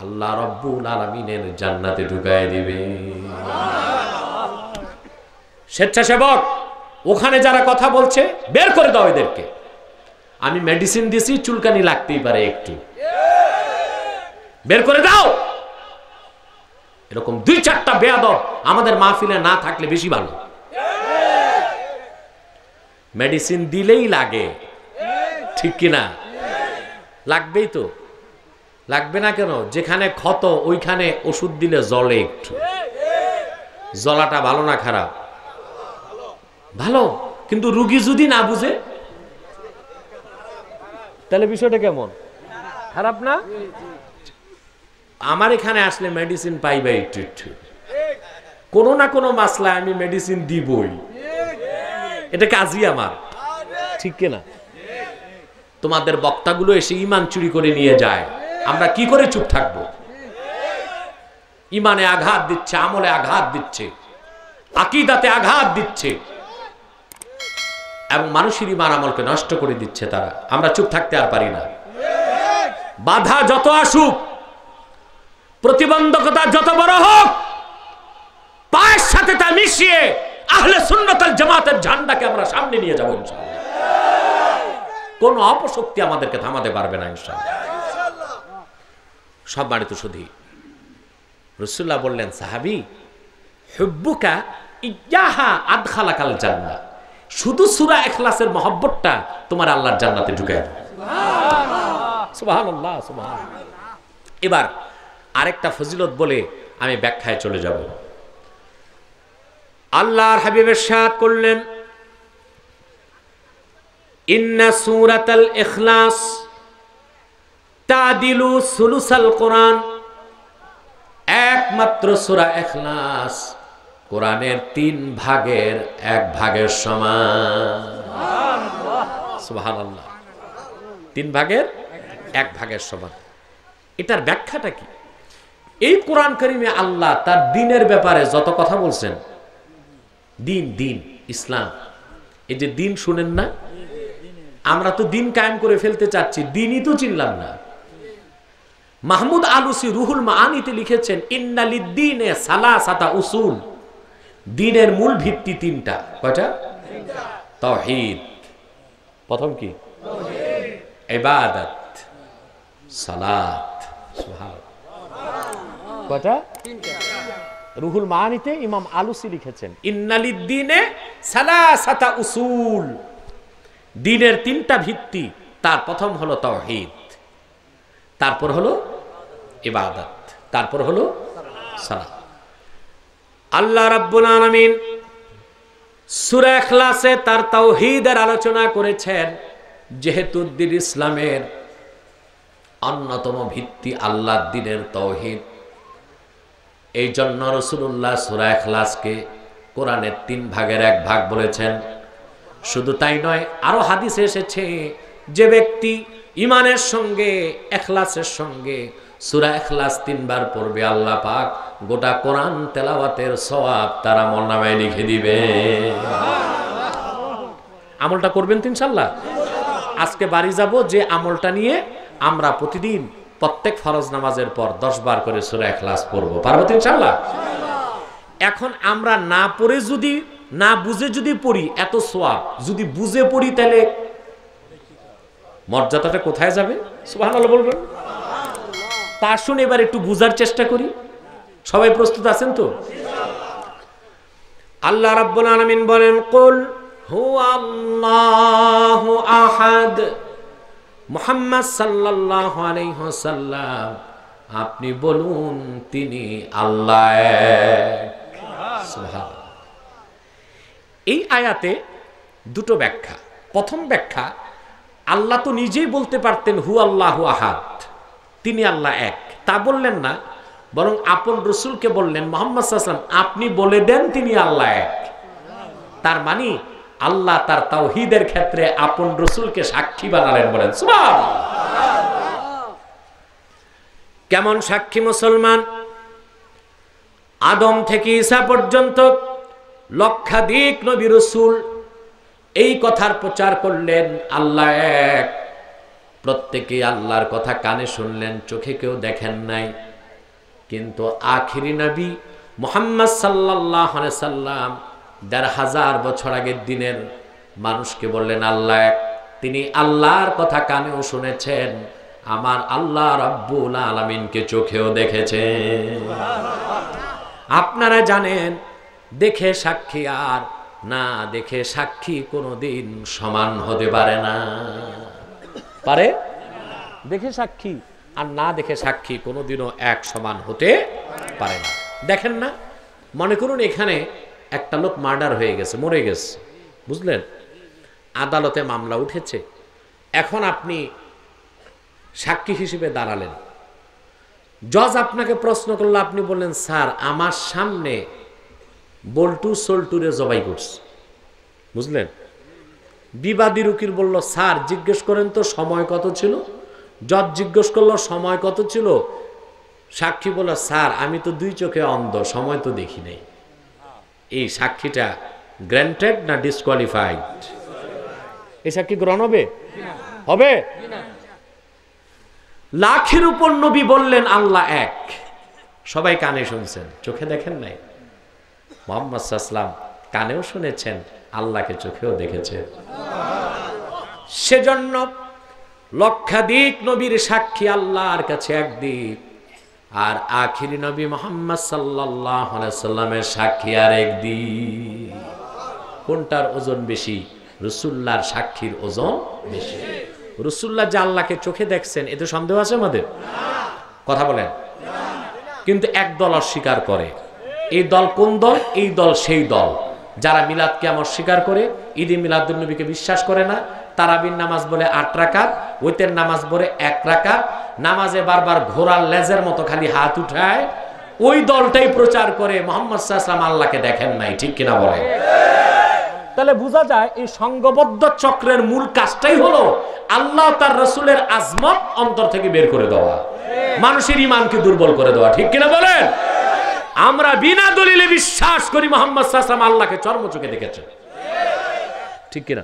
আল্লাহ রাব্বুল আলামিনের জান্নাতে ঢুকায় দিবে। স্বেচ্ছাসেবক ওখানে যারা কথা বলছে বের করে দাও এদেরকে। আমি মেডিসিন দিছি, চুলকানি লাগতেই পারে একটু, বের করে দাও। এরকম 2-4টা বেয়াদব আমাদের মাহফিলে না থাকলে বেশি ভালো। মেডিসিন দিলেই লাগে, ঠিক কিনা? লাগবেই তো, লাগবে না কেন? যেখানে ক্ষত ওইখানে ওষুধ দিলে জ্বলে একটু। জ্বলাটা ভালো না খারাপ? ভালো, কিন্তু রুগী যদি না বুঝে তাহলে বিষয়টা কেমন? খারাপ না? আমার এখানে আসলে মেডিসিন পাইবে একটু, কোনো না কোনো মাসলায় আমি মেডিসিন দিবই, এটা কাজই আমার, ঠিক কিনা? তোমাদের বক্তাগুলো এসে ঈমান চুরি করে নিয়ে যায়, আমরা কি করে চুপ থাকবো? ইমানে আঘাত দিচ্ছে, আমলে আঘাত দিচ্ছে, আকীদাতে আঘাত দিচ্ছে এবং মানুষের ইমান আমলকে নষ্ট করে দিচ্ছে তারা। আমরা চুপ থাকতে আর পারি না। বাধা যত আসুক, প্রতিবন্ধকতা যত বড় হোক, পায়ের সাথে তা মিশিয়ে আহলে সুন্নাত ওয়াল জামাতের ঝান্ডাকে আমরা সামনে নিয়ে যাব ইনশাআল্লাহ। কোন অপশক্তি আমাদেরকে থামাতে পারবে না ইনশাআল্লাহ। সম্মানিত সুধী, রাসূলুল্লাহ বললেন, সাহাবী, হুব্বুকা ইয়্যাহা আদখালাকাল জান্নাহ। শুধু সূরা ইখলাসের মহব্বতটা তোমার আল্লাহর জান্নাতে ঢুকায় দেবে। সুবহানাল্লাহ, সুবহানাল্লাহ। এবার আরেকটা ফজিলত বলে আমি ব্যাখ্যায় চলে যাব। আল্লাহর হাবিব ইরশাদ করলেন, ইন্না সূরাতাল ইখলাস তাদিলু সুলুসাল কোরআন। একমাত্র সূরা ইখলাস কোরআনের 3 ভাগের 1 ভাগের সমান। সুবহানাল্লাহ, 3 ভাগের 1 ভাগের সমান। এটার ব্যাখ্যাটা কি? এই কোরআন কারীমে আল্লাহ তার দ্বীনের ব্যাপারে যত কথা বলছেন, দ্বীন ইসলাম, এই যে দ্বীন শুনেন না, আমরা তো দ্বীন কায়েম করে ফেলতে চাচ্ছি, দ্বীনই তো চিনলাম না। মাহমুদ আলুসি রুহুল মাআনিতে লিখেছেন, ইন্নালিদ্দীনে সালাসাতা উসুল। দ্বীনের মূল ভিত্তি 3টা। কয়টা? তাওহীদ, প্রথম কি? তাওহীদ, ইবাদত, সালাত। সুবহানাল্লাহ, কয়টা? 3টা। রুহুল মাআনিতে ইমাম আলুসি লিখেছেন, ইন্নালিদ্দীনে সালাসাতা উসুল। দ্বীনের 3টা ভিত্তি, তার প্রথম হলো তাওহীদ, তারপর হলো ইবাদত, তারপর হলো সালাত। আল্লাহ রাব্বুল আলামিন সূরা ইখলাসে তার তাওহীদের আলোচনা করেছেন। যেহেতু দ্বীন ইসলামের অন্যতম ভিত্তি আল্লাহর দ্বীনের তাওহীদ, এই জন্য রাসূলুল্লাহ সূরা ইখলাসকে কোরআনের 3 ভাগের 1 ভাগ বলেছেন। শুধু তাই নয়, আরো হাদিসে এসেছে, যে ব্যক্তি ইমানের সঙ্গে ইখলাসের সঙ্গে সূরা ইখলাস 3 বার পড়বে, আল্লাহ পাক গোটা কোরআন তেলাওয়াতের সওয়াব তার আমলনামায় লিখে দিবে। আমলটা করবেন তো ইনশাআল্লাহ। আজকে বাড়ি যাব, যে আমলটা নিয়ে আমরা প্রতিদিন প্রত্যেক ফরজ নামাজের পর 10 বার করে সূরা ইখলাস পড়ব। পারবো তো ইনশাআল্লাহ। এখন আমরা না পড়ে যদি, না বুঝে যদি পড়ি এত সওয়াব, যদি বুঝে পড়ি তাহলে মর্যাদাটা কোথায় যাবে? সুবহানাল্লাহ বলবেন। তা আসুন এবার একটু বুঝার চেষ্টা করি। সবাই প্রস্তুত আছেন তো? আল্লাহ রাব্বুল আলামিন বলেন, কুল হুয়াল্লাহু আহাদ। মুহাম্মদ সাল্লাল্লাহু আলাইহি ওয়াসাল্লাম, আপনি বলুন তিনি আল্লাহ এক। সুবহানাল্লাহ। এই আয়াতে 2টো ব্যাখ্যা। প্রথম ব্যাখ্যা, আল্লাহ তো নিজেই বলতে পারতেন হু আল্লাহু আহাদ, তিনি আল্লাহ এক, তা বললেন না, বরং আপন রাসূলকে বললেন, মুহাম্মদ সাল্লাল্লাহু আলাইহি ওয়াসাল্লাম আপনি বলে দেন তিনি আল্লাহ এক। তার মানে আল্লাহ তার তাওহীদের ক্ষেত্রে আপন রাসূলকে সাক্ষী বানালেন। বলেন সুবহানাল্লাহ। কেমন সাক্ষী? মুসলমান আদম থেকে ঈসা পর্যন্ত লক্ষাধিক নবী রাসূল এই কথার প্রচার করলেন আল্লাহ এক। প্রত্যেকেই আল্লাহর কথা কানে শুনলেন, চোখে কেউ দেখেন নাই। কিন্তু আখিরি নবী মুহাম্মদ সাল্লাল্লাহু আলাইহি সাল্লাম ১৫০০ বছর আগের দিনের মানুষকে বললেন আল্লাহ এক। তিনি আল্লাহর কথা কানেও শুনেছেন, আমার আল্লাহ রাব্বুল আলামিনকে চোখেও দেখেছেন। আপনারা জানেন, দেখে সাক্ষী আর না দেখে সাক্ষী কোনোদিন সমান হতে পারে না। পারে? দেখে সাক্ষী আর না দেখে সাক্ষী কোনোদিনও এক সমান হতে পারে না। দেখেন না, মনে করুন এখানে একটা লোক মার্ডার হয়ে গেছে, মরে গেছে, বুঝলেন? আদালতে মামলা উঠেছে। এখন আপনি সাক্ষী হিসেবে দাঁড়ালেন। জজ আপনাকে প্রশ্ন করলো, আপনি বললেন স্যার আমার সামনে বল্টু সল্টুরে জবাই করছে, বুঝলেন? বিবাদী উকিল বলল স্যার জিজ্ঞেস করেন তো সময় কত ছিল। জজ জিজ্ঞেস করলো সময় কত ছিল। সাক্ষী বলল, স্যার আমি তো 2 চোখে অন্ধ, সময় তো দেখি নাই। এই সাক্ষীটা গ্র্যান্টেড না ডিসকোয়ালিফাইড? এই সাক্ষী গ্রহণ হবে? হবে। লাখের উপর নবী বললেন আল্লাহ এক। সবাই কানে শুনছেন, চোখে দেখেন নাই। মুহাম্মদ সাল্লাল্লাহু আলাইহি ওয়াসাল্লাম কানেও শুনেছেন, আল্লাহকে চোখেও দেখেছেন। সেজন্য লক্ষাধিক নবীর সাক্ষী আল্লাহর কাছে একদিক, আর আখিরি নবী মুহাম্মদ সাল্লাল্লাহু আলাইহি ওয়াসাল্লামের সাক্ষী আর একদিক। কোনটার ওজন বেশি? রাসূলুল্লাহর সাক্ষীর ওজন বেশি। রাসূলুল্লাহ যে আল্লাহকে চোখে দেখছেন, এতে সন্দেহ আছে আমাদের? কথা বলেন। কিন্তু একদল অস্বীকার করে। এই দল কোন দল? এই দল সেই দল যারা মিলাদকে অস্বীকার করে, ঈদে মিলাদুন নবীকে বিশ্বাস করে না, তারাবির নামাজ বলে 8 রাকাত, ওইতের নামাজ বলে 1 রাকাত, নামাজে বারবার ঘোড়ার লেজের মতো খালি হাত উঠায়। ওই দলটাই প্রচার করে মুহাম্মদ সাল্লাল্লাহু আলাইহি ওয়াসাল্লাম আল্লাহকে দেখেন নাই। ঠিক কিনা বলে? তাহলে বোঝা যায় এই সংঘবদ্ধ চক্রের মূল কাজটাই হলো আল্লাহ তার রাসূলের আজমত অন্তর থেকে বের করে দেওয়া, মানুষের ঈমানকে দুর্বল করে দেওয়া। ঠিক কিনা বলেন? আমরা বিনা দলিলে বিশ্বাস করি মুহাম্মদ সাল্লাল্লাহু আলাইহি ওয়াসাল্লাম আল্লাহকে চর্মচোখে দেখেছেন। ঠিক কিনা?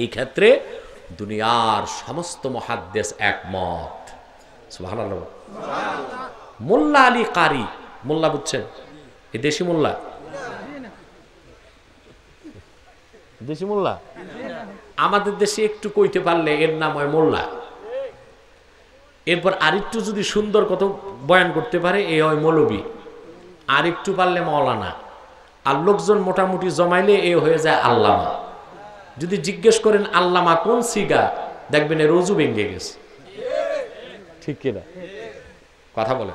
এই ক্ষেত্রে দুনিয়ার সমস্ত মুহাদ্দিস একমত। সুবহানাল্লাহ। মোল্লা আলী কারি, মোল্লা বুঝছেন? এই দেশি মোল্লা, দেশি মোল্লা। আমাদের দেশে একটু কইতে পারলে এর নাম হয় মোল্লা। এরপর আরেকটু যদি সুন্দর কত বয়ান করতে পারে এ হয় মৌলবী, আর একটু পারলে মাওলানা, আর লোকজন মোটামুটি জমাইলে এ হয়ে যায় আল্লামা। যদি জিজ্ঞেস করেন আল্লামা কোন সিগা, দেখবেন এর রজু ভেঙে গেছে। ঠিক কিনা? কথা বলে।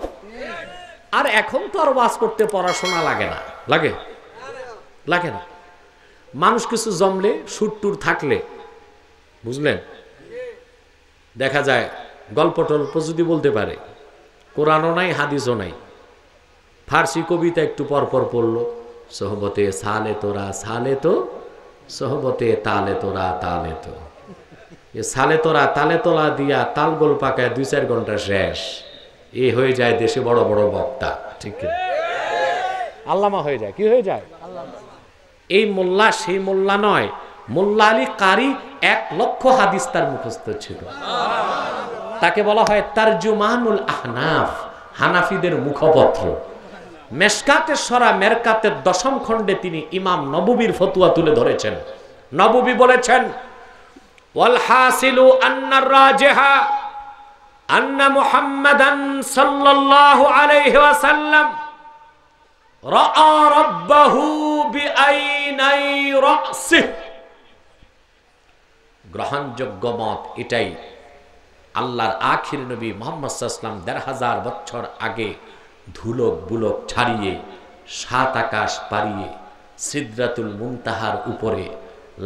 আর এখন তো আর ওয়াজ করতে পড়াশোনা লাগে না। লাগে? লাগে না। মানুষ কিছু জমলে, সুরটুর থাকলে, বুঝলেন, দেখা যায় গল্প টল্প যদি বলতে পারে, কোরআনও নাই হাদিসও নাই, ফার্সি কবিতা একটু পরপর পড়লো, সোহবতে সালে তোরা সালে তো, সোহবতে তালে তোরা তালে তো, সালে তোরা তালে তোলা দিয়া তাল গোল পাকায় 2-4 ঘন্টা শেষ। এ হয়ে যায় দেশে বড় বড় বক্তা। ঠিক আল্লামা হয়ে যায়। কি হয়ে যায়? এই মোল্লা সেই মোল্লা নয়। মোল্লা আলী কারি 1 লক্ষ হাদিস তার মুখস্থ ছিল। তাকে বলা হয় তারজুমানুল আহনাফ, হানাফিদের মুখপত্র। মেশকাতের সরা মেরকাতের 10ম খণ্ডে তিনি ইমাম নববীর ফতোয়া তুলে ধরেছেন। নববী বলেছেন, ওয়াল হাসিলু আন্নার রাজিহা আন্না মুহাম্মাদান সাল্লাল্লাহু আলাইহি ওয়াসাল্লাম রাআ রাব্বাহু বিআইনাই রাসিহ। গ্রহণযোগ্য মত এটাই, আল্লাহর আখির নবী মুহাম্মদ সাল্লাল্লাহু আলাইহি ওয়াসাল্লাম 1500 বছর আগে ধুলক বুলক ছাড়িয়ে 7 আকাশ পারিয়ে সিদরাতুল মুনতাহার উপরে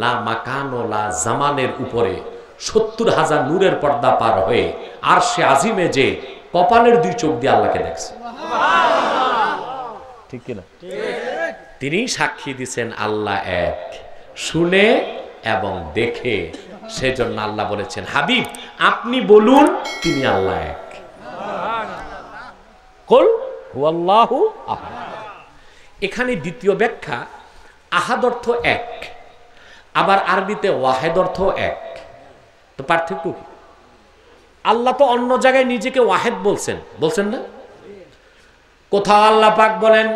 লা মাকান ও লা জামানের উপরে 70,000 নূরের পর্দা পার হয়ে আরশে আজিমে যে কপালের 2 চোখ দিয়ে আল্লাহকে দেখছে। ঠিক কিনা? তিনি সাক্ষী দিছেন আল্লাহ এক, শুনে এবং দেখে। সেজন্য আল্লাহ বলেছেন, হাবিব আপনি বলুন তিনি আল্লাহ এক। কুল হুয়াল্লাহু আহাদ। এখানে দ্বিতীয় ব্যাখ্যা, আহাদ অর্থ এক, আবার আরবিতে ওয়াহেদ অর্থ এক। তো পার্থক্য কি? আল্লাহ তো অন্য জায়গায় নিজেকে ওয়াহেদ বলছেন, বলছেন না? কোথাও আল্লাহ পাক বলেন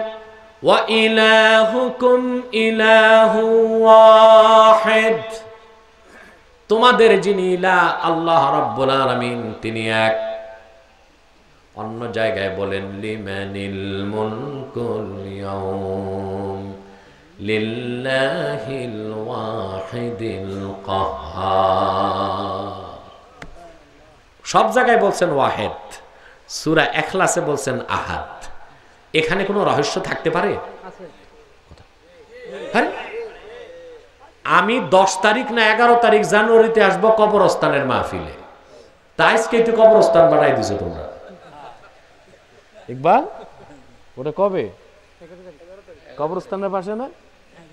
ওয়া ইলাহুকুম ইলাহু ওয়াহিদ, তোমাদের যিনি ইলাহ আল্লাহ রাব্বুল আলামিন তিনি এক। অন্য জায়গায় বলেন লিমানিল মুলকুল ইয়াউম লিল্লাহিল ওয়াহিদিল কাহ্হার। সব জায়গায় বলছেন ওয়াহেদ, সূরা ইখলাসে বলছেন আহাদ। এখানে কোনো রহস্য থাকতে পারে? হ্যাঁ, আমি 10 তারিখ না 11 তারিখ জানুয়ারিতে আসবো কবরস্থানের মাহফিলে, তাই আজকে একটু কবরস্থান বানাই দিছো তোমরা। ইকবাল, ওটা কবে? কবরস্থানের পাশে না?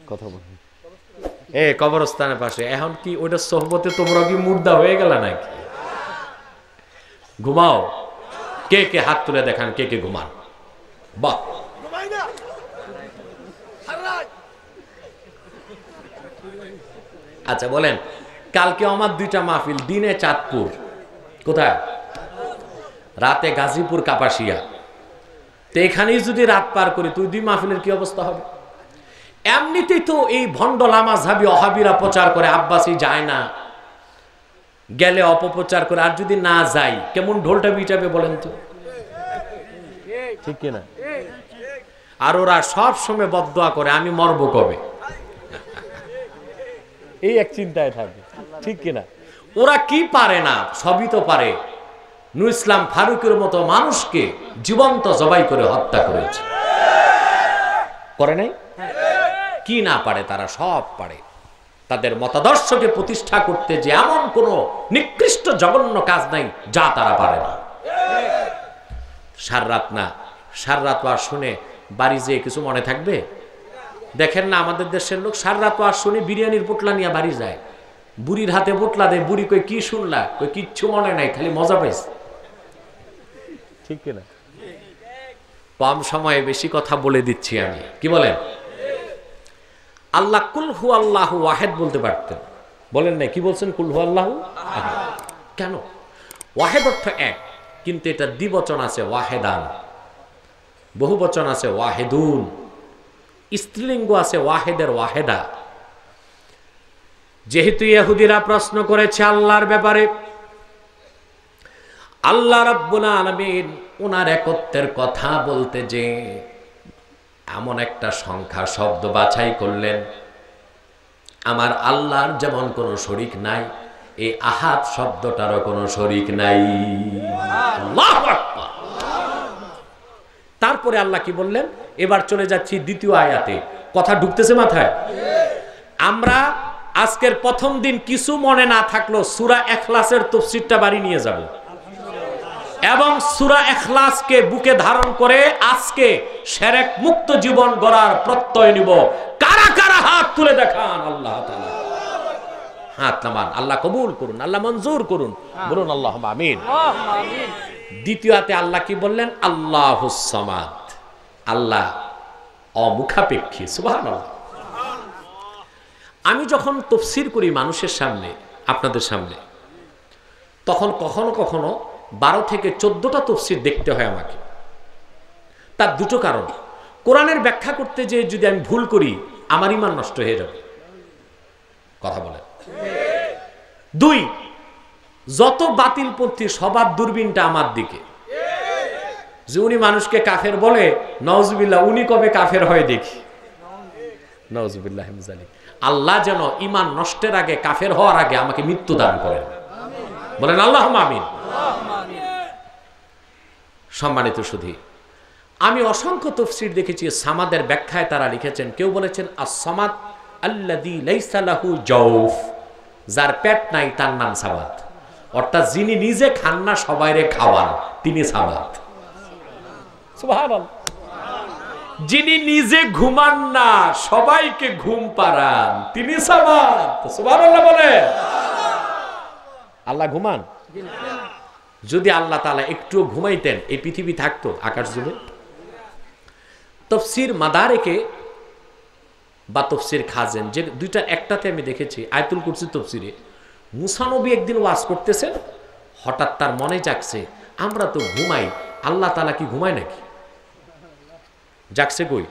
কথা বল। কবরস্থানের পাশে। এখন কি ওটা সোহবতে তোমরা কি মুর্দা হয়ে গেল নাকি? ঘুমাও। কে কে হাত তুলে দেখান, কে কে ঘুমান? বাহ, আচ্ছা বলেন, কালকে আমার দুইটা মাহফিল, দিনে চাঁদপুর, কোথায়? রাতে গাজীপুর কাপাসিয়া। তো এখানেই যদি রাত পার করি তুই দুই মাহফিলের কি অবস্থা হবে? এমনিতেই তো এই ভণ্ড লামাযহাবী ওহাবীরা প্রচার করে, আব্বাসী যায় না, গেলে অপপ্রচার করে, আর যদি না যাই কেমন ঢোলটা বিটাবে বলেন তো, ঠিক কিনা? আর ওরা সব সময় বদদোয়া করে আমি মরবো কবে, এই এক চিন্তায় থাকে, ঠিক কিনা? ওরা কি পারে না, সবই তো পারে। নূর ইসলাম ফারুকের মতো মানুষকে জীবন্ত জবাই করে হত্যা করেছে, করে নাই? কি না পারে? তারা সব পারে। তাদের মতাদর্শকে প্রতিষ্ঠা করতে যে এমন কোন নিকৃষ্ট জঘন্য কাজ নাই যা তারা পারে না। সাররাত না, সাররাত ওয়াজ শুনে বাড়ি যেয়ে কিছু মনে থাকবে? দেখেন না আমাদের দেশের লোক সাররাত ওয়াজ শুনে বিরিয়ানির পোটলা নিয়ে বাড়ি যায়, বুড়ির হাতে পোটলা দেয়, বুড়ি কই কি শুনলা, কই কিচ্ছু মনে নাই, খালি মজা পাইছে, ঠিক কিনা? কম সময়ে বেশি কথা বলে দিচ্ছি আমি, কি বলেন? আল্লাহ কুল হু আল্লাহু ওয়াহেদ বলতে পারতেন, বলেন না, কি বলছেন? কুল হু আল্লাহু আহাদ। কেন? ওয়াহেদ অর্থ এক, কিন্তু এটা দ্বিবচন আছে ওয়াহেদান, বহুবচন আছে ওয়াহেদুন, স্ত্রীলিঙ্গ আছে ওয়াহেদের ওয়াহেদা। যেহেতু ইহুদিরা প্রশ্ন করেছে আল্লাহর ব্যাপারে, আল্লাহ রাব্বুল আলামিন ওনার একত্বের কথা বলতে যে এমন একটা সংখ্যা শব্দ বাছাই করলেন, আমার আল্লাহর যেমন কোনো শরীক নাই, এই আহাদ শব্দটারও কোনো শরীক নাই। আল্লাহু আকবার। তারপরে আল্লাহ কি বললেন? এবার চলে যাচ্ছি দ্বিতীয় আয়াতে, কথা ঢুকতেছে মাথায়? আমরা আজকের প্রথম দিন কিছু মনে না থাকলো সূরা ইখলাসের তাফসীরটা বাড়ি নিয়ে যাব, এবং সূরা ইখলাসকে বুকে ধারণ করে আজকে শিরক মুক্ত জীবন গড়ার প্রত্যয় নিব। কারা কারা হাত তুলে দেখান? আল্লাহ তাআলা হাত নামান। আল্লাহ কবুল করুন, আল্লাহ মঞ্জুর করুন, বলুন আল্লাহুম্মা আমিন। দ্বিতীয়তে আল্লাহ কি বললেন? আল্লাহুস সামাদ, আল্লাহ অমুখাপেক্ষী। সুবহানাল্লাহ। আমি যখন তাফসীর করি মানুষের সামনে, আপনাদের সামনে, তখন কখনো কখনো 12 থেকে 14টা তাফসীর দেখতে হয় আমাকে। তার দুটো কারণ, কোরআনের ব্যাখ্যা করতে যে যদি আমি ভুল করি আমার ঈমান নষ্ট হয়ে যাবে, কথা বলেন। দুই, যত বাতিলপন্থী সবার দূরবীনটা আমার দিকে, যে উনি মানুষকে কাফের বলে, নাউজুবিল্লাহ, উনি কবে কাফের হয় দেখি, নাউজুবিল্লাহ মিন যালিক। আল্লাহ যেন ঈমান নষ্টের আগে, কাফের হওয়ার আগে আমাকে মৃত্যু দান করেন, বলেন আল্লাহুম্মা আমিন। সম্মানিত সুধী, আমি অসংখ্য তাফসীর দেখেছি, সামাদের ব্যাখ্যায় তারা লিখেছেন, কেউ বলেছেন আস-সামাদ আল্লাযী লাইসা লাহু জাওফ, যার পেট নাই তার নাম সামাদ, অর্থাৎ যিনি নিজে খান না সবাইরে খাওয়ান তিনি সামাদ। সুবহানাল্লাহ। যিনি নিজে ঘুমান না সবাইকে ঘুম পাড়ান তিনি সামাদ। সুবহানাল্লাহ বলে। আল্লাহ ঘুমান? যদি আল্লাহ তাআলা একটু ঘুমাইতেন এই পৃথিবী থাকতো আকাশ জুড়ে? তাফসীর মাদারিকে বা তাফসীর খাজেন, যে দুইটা, একটাতে আমি দেখেছি আয়াতুল কুরসি তাফসীরে মুসা নবী একদিন ওয়াজ করতেছেন, হঠাৎ তার মনে জাগছে আমরা তো ঘুমাই, আল্লাহ তাআলা কি ঘুমায় নাকি? জাগছে কই?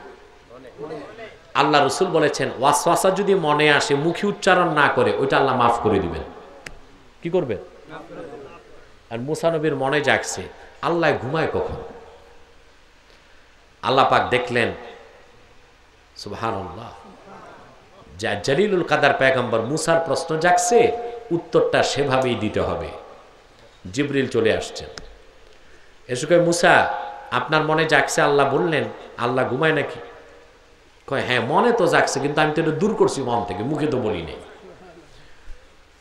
আল্লাহ রাসূল বলেছেন ওয়াসওয়াসা যদি মনে আসে মুখে উচ্চারণ না করে ওইটা আল্লাহ মাফ করে দিবেন। কি করবেন? আর মুসা নবীর মনে জাগছে আল্লাহ ঘুমায় কখন? আল্লাহ পাক দেখলেন, সুবহানাল্লাহ, যা জলিলুল কাদার পয়গম্বর মুসার প্রশ্ন জাগছে, উত্তরটা সেভাবেই দিতে হবে। জিবরিল চলে আসছেন, এসে কয় মুসা আপনার মনে জাগছে, আল্লাহ বললেন আল্লাহ ঘুমায় নাকি? কয় হ্যাঁ মনে তো জাগছে, কিন্তু আমি তো এটা দূর করছি মন থেকে, মুখে তো বলি নাই।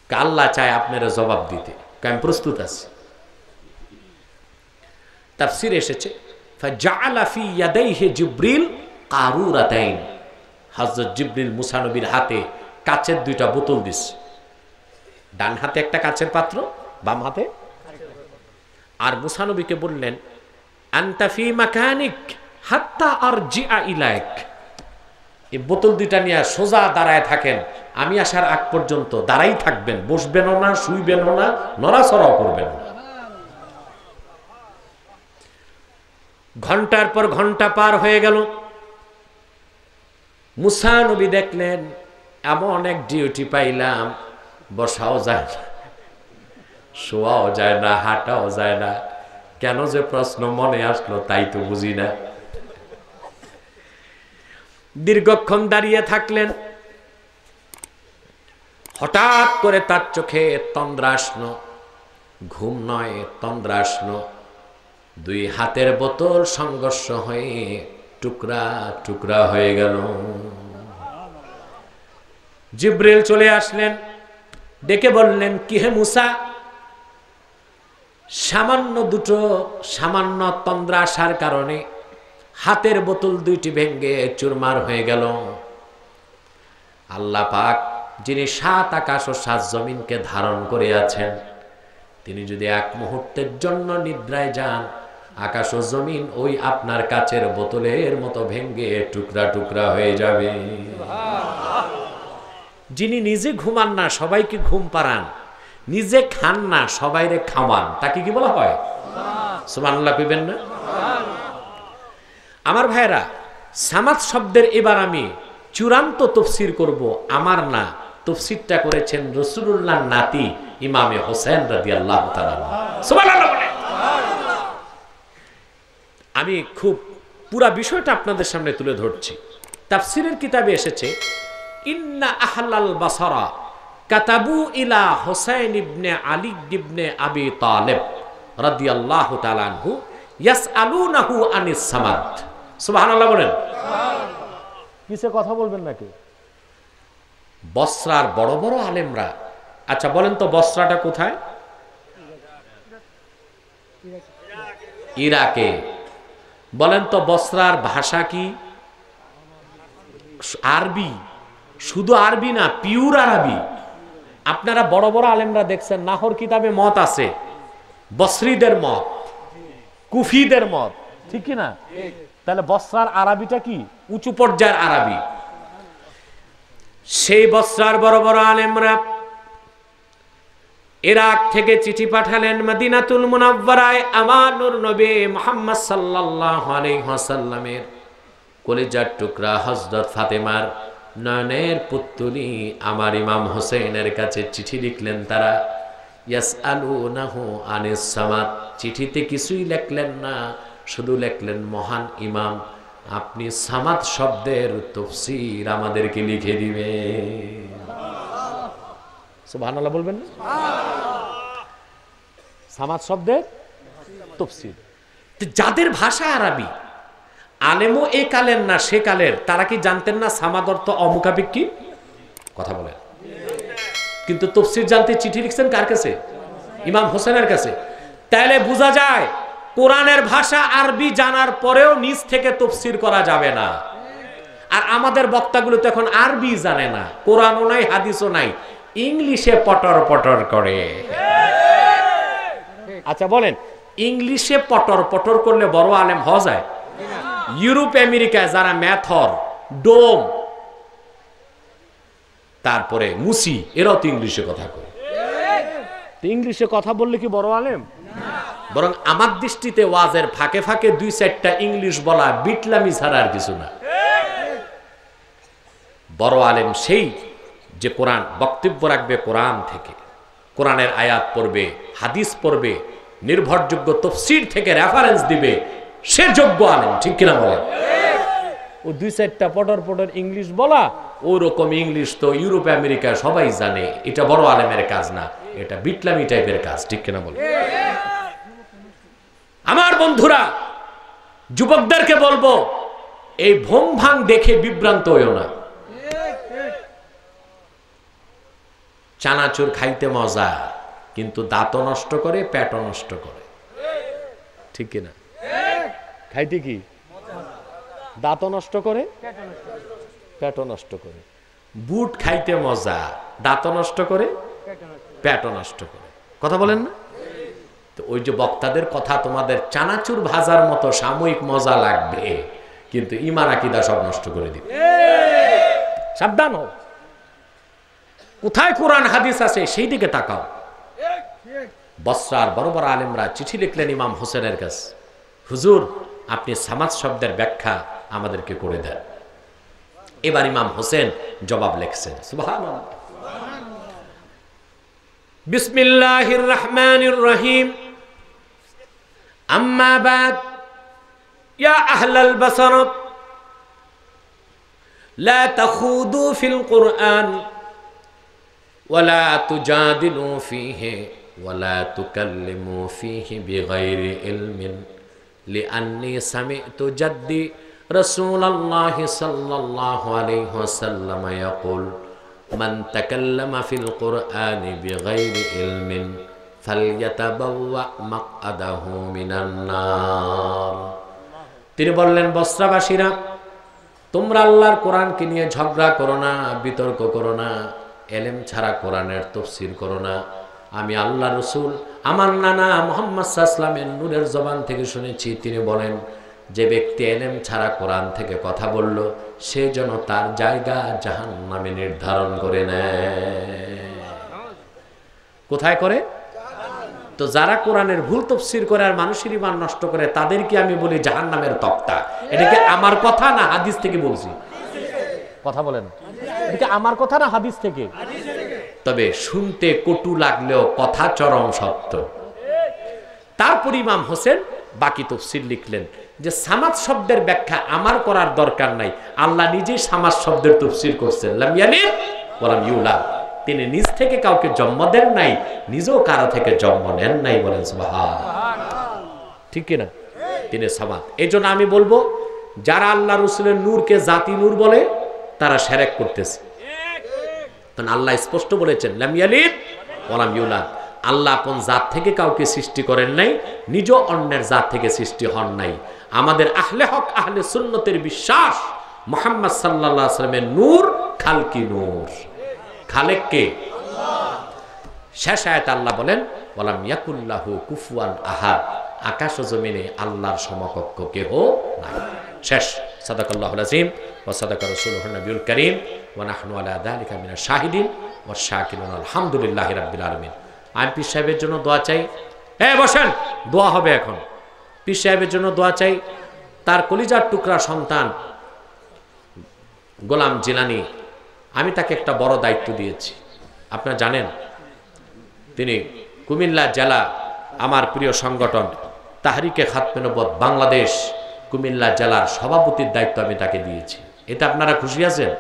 আল্লাহ চায় আপনারা জবাব দিতে, আমি প্রস্তুত আছি। তাফসীর এসেছে ফাজআলা ফি ইয়াদাইহি জিবরিল কারুরাতাইন, হযরত জিবরিল মুসা নবীর হাতে কাচের দুইটা বোতল দিছে, ডান হাতে একটা কাচের পাত্র, বাম হাতে। আর মুসা নবীকে বললেন, আনতা ফি মাকানিক হাত্তা আরজিআ ইলাইক, এই বোতল দুইটা নিয়ে সোজা দাঁড়ায় থাকেন, আমি আসার আগ পর্যন্ত দাঁড়াই থাকবেন, বসবেনও না, শুইবেনও না, নড়াচড়াও করবেন না। ঘন্টার পর ঘন্টা পার হয়ে গেল। মুসা নবী দেখলেন এমন এক ডিউটি পাইলাম, বসাও যায় না, শোয়াও যায় না, হাঁটাও যায় না। কেন যে প্রশ্ন মনে আসলো তাই তো বুঝি না। দীর্ঘক্ষণ দাঁড়িয়ে থাকলেন। হঠাৎ করে তার চোখে তন্দ্রা আসলো, ঘুম নয় তন্দ্রা আসলো। দুই হাতের বোতল সংঘর্ষ হয়ে টুকরা টুকরা হয়ে গেল। জিব্রিল চলে আসলেন, ডেকে বললেন, কি হে মুসা, সামান্য তন্দ্রা আসার কারণে হাতের বোতল দুইটি ভেঙ্গে চুরমার হয়ে গেল। আল্লাহ পাক যিনি 7 আকাশ ও 7 জমিনকে ধারণ করে আছেন, তিনি যদি এক মুহূর্তের জন্য নিদ্রায় যান, আকাশ ও জমিন ওই আপনার কাচের বোতলের মতো ভেঙ্গে টুকরা টুকরা হয়ে যাবে। যিনি নিজে ঘুমান না সবাইকে ঘুম পাড়ান, নিজে খান না সবাইরে খাওয়ান, তাকে কি বলা হয়? সুবহানাল্লাহ কইবেন না? আমার ভাইরা, সামাদ শব্দের এবার আমি চূড়ান্ত তফসির করব, আমার না, তফসিরটা করেছেন রাসূলুল্লাহর নাতি ইমামে হোসেন রাদিয়াল্লাহু তাআলা। সুবহানাল্লাহ বলেন। আমি খুব পুরা বিষয়টা আপনাদের সামনে তুলে ধরছি। তাফসিরের কিতাবে এসেছে, ইন্না আহলাল বাসরা কাতাবু ইলা হুসাইন ইবনে আলী ইবনে আবি তালিব রাদিয়াল্লাহু তাআলা আনহু ইয়াসআলুনাহু আনিস সামাদ। সুবহানাল্লাহ বলেন। কিসে কথা বলবেন নাকি? বসরার বড় বড় আলেমরা, আচ্ছা বলেন তো বসরাটা কোথায়? ইরাকে। বলেন তো বসরার ভাষা কি? আরবি। শুধু আরবি না, পিওর আরবি। আপনারা বড় বড় আলেমরা দেখছেন, নাহর কিতাবে মত আছে, বসরিদের মত, কুফিদের মত, ঠিক কি না? তাহলে বসরার আরবিটা কি? উঁচু পর্যায়ের আরবি। সেই বসরার বড় বড় আলেমরা ইরাক থেকে চিঠি পাঠালেন মদিনাতুল মুনাওয়ারায় আমার নূর নবী মুহাম্মদ সাল্লাল্লাহু আলাইহি ওয়াসাল্লামের কলিজার টুকরা হযরত ফাতেমার নয়নের পুত্তলি আমার ইমাম হোসেনের কাছে চিঠি লিখলেন তারা। ইয়াসআলুনাহু আনিস সামাদ। চিঠিতে কিছুই লিখলেন না, শুধু লিখলেন, মহান ইমাম আপনি সামাদ শব্দের তাফসীর আমাদেরকে লিখে দিবেন। সুবহানাল্লাহ বলবেন না? সামাদ শব্দের তাফসীর। যাদের ভাষা আরবি, আলেমও এ কালের না সে কালের, তারা কি জানতেন না সামাদ অর্থ অমুখাপেক্ষী? কথা বলেন। কিন্তু তাফসীর জানতে চিঠি লিখছেন কার কাছে? ইমাম হোসেনের কাছে। তাহলে বোঝা যায় কোরআনের ভাষা আরবি জানার পরেও নিজ থেকে তাফসীর করা যাবে না। আর আমাদের বক্তাগুলো তো এখন আরবি জানে না, কোরআনও নাই, হাদিসও নাই, ইংলিশে পটর পটর করে। আচ্ছা বলেন, ইংলিশে পটর পটর করলে বড় আলেম হওয়া যায়? ইউরোপ আমেরিকায় যারা ম্যাথর, ডোম, তারপরে মুসি, এরাও তো ইংলিশে কথা কয়। ইংলিশে কথা বললে কি বড় আলেম? বরং আমার দৃষ্টিতে ওয়াজের ফাঁকে ফাঁকে 2-4টা ইংলিশ বলা বিটলামি ছাড়া আর কিছু না। বড় আলেম সেই যে কোরআন বক্তব্য রাখবে কোরআন থেকে, কোরআনের আয়াত পড়বে, হাদিস পড়বে, নির্ভরযোগ্য তাফসীর থেকে রেফারেন্স দিবে, সে যোগ্য আলেম, ঠিক কিনা বলেন? ও 2-4টা পটর পটর ইংলিশ বলা, ওরকম ইংলিশ তো ইউরোপ আমেরিকায় সবাই জানে, এটা বড় আলেমের কাজ না, এটা বিটলামি টাইপের কাজ, ঠিক কিনা বলেন? আমার বন্ধুরা, যুবকদেরকে বলবো, এই ভোং ভাং দেখে বিভ্রান্ত হইও না। চানাচুর খাইতে মজা, কিন্তু দাঁতও নষ্ট করে, পেটও নষ্ট করে, ঠিক কিনা? খাইতে কি দাঁতও নষ্ট করে, পেটও নষ্ট করে। বুট খাইতে মজা, দাঁতও নষ্ট করে, পেটও নষ্ট করে। কথা বলেন না? তো ওই যে বক্তাদের কথা তোমাদের চানাচুর ভাজার মতো সাময়িক মজা লাগবে, কিন্তু ঈমান আকীদা সব নষ্ট করে দিবে। সাবধান হও, কোথায় কোরআন হাদিস আছে সেই দিকে তাকাও। বসরার বড় বড় আলেমরা চিঠি লিখলেন ইমাম হোসেনের কাছে, হুজুর আপনি সামাদ শব্দের ব্যাখ্যা আমাদেরকে করে দেন। এবার ইমাম হোসেন জবাব লিখছেন, সুবহানাল্লাহ। বিসমিল্লাহির রহমানির রহিম, আম্মা বাদ ইয়া আহলাল বসরা লা তাখুদু ফিল কুরআন ওয়ালা তুজাদিলু ফীহি ওয়ালা তুকাল্লিমু ফীহি বিগাইরি ইলমিন লিআন্নী সামি'তু জাদ্দি রাসূলুল্লাহ সাল্লাল্লাহু আলাইহি ওয়াসাল্লাম ইয়াকুল মান তাকাল্লামা ফিল কুরআনি বিগাইরি ইলমিন ফালইয়াতাবাওয়া মাকআদাহু মিনান নার। তিনি বললেন, বসরাবাসীরা, তোমরা আল্লাহর কোরআনকে নিয়ে ঝগড়া করো না, বিতর্ক করো না, এলেম ছাড়া কোরআনের তাফসীর করো না। আমি আল্লাহ রসুল আমার নানা মুহাম্মদ সাল্লাল্লাহু আলাইহি ওয়াসাল্লামের নূরের জবান থেকে শুনেছি, তিনি বলেন, যে ব্যক্তি এলেম ছাড়া কোরআন থেকে কথা বলল, সে যেন তার জায়গা জাহান্নামে নির্ধারণ করে নেয়। কোথায় করে? তো যারা কোরআনের ভুল তাফসীর করে আর মানুষের ঈমান নষ্ট করে, তাদেরকে আমি বলি জাহান্নামের তক্তা। এটা কি আমার কথা না হাদিস থেকে বলছি? কথা বলেন, এটা কি আমার কথা না হাদিস থেকে? তবে শুনতে কটু লাগলেও কথা চরম সত্য। তারপর ইমাম হোসেন বাকি তাফসীর লিখলেন যে সামাদ শব্দের ব্যাখ্যা আমার করার দরকার নাই, আল্লাহ নিজেই সামাদ শব্দের তাফসীর করছেন, লাম ইয়ালিদ ওয়া লাম ইউলাদ। তিনি নিজ থেকে কাউকে জন্ম দেন নাই, নিজেও কারো থেকে জন্ম নেন নাই। বলেন সুবহানাল্লাহ, ঠিক কি না? তিনি সামাদ। এজন্য আমি বলবো, যারা আল্লাহ রাসূলের নূরকে জাতি নূর বলে, তারা শিরক করতেছে। কারণ আল্লাহ স্পষ্ট বলেছেন, লাম ইয়ালিদ ওয়া লাম ইউলাদ। আল্লাহ কোন জাত থেকে কাউকে সৃষ্টি করেন নাই, নিজ অন্যের জাত থেকে সৃষ্টি হন নাই। আমাদের আহলে হক আহলে সুন্নতের বিশ্বাস, মুহাম্মদ সাল্লাল্লাহু আলাইহি ওয়াসাল্লামের নূর খালকি নূর, খালেক কে? আল্লাহ। শেষ আয়াতে আল্লাহ বলেন, ওয়ালাম ইয়াকুল্লাহু কুফুয়ান আহাদ। আকাশ ও জমিনে আল্লাহর সমকক্ষ কেহ নাই। শেষ। সাদাকাল্লাহুল আযীম ওয়া সাদাকা রাসূলুহুন নবিয়ুল কারীম ওয়া নাহনু আলা যালিকা মিনাশ শাহিদিন ওয়াশ শাকিরিন। আলহামদুলিল্লাহি রাব্বিল আলামিন। আমি পীর সাহেবের জন্য দোয়া চাই। বসেন, দোয়া হবে এখন। পীর সাহেবের জন্য দোয়া চাই। তার কলিজার টুকরা সন্তান গোলাম জিলানী, আমি তাকে একটা বড় দায়িত্ব দিয়েছি। আপনারা জানেন, তিনি কুমিল্লা জেলা, আমার প্রিয় সংগঠন তাহরিকে খাতমে নবুয়ত বাংলাদেশ কুমিল্লা জেলার সভাপতির দায়িত্ব আমি তাকে দিয়েছি। এতে আপনারা খুশি আছেন?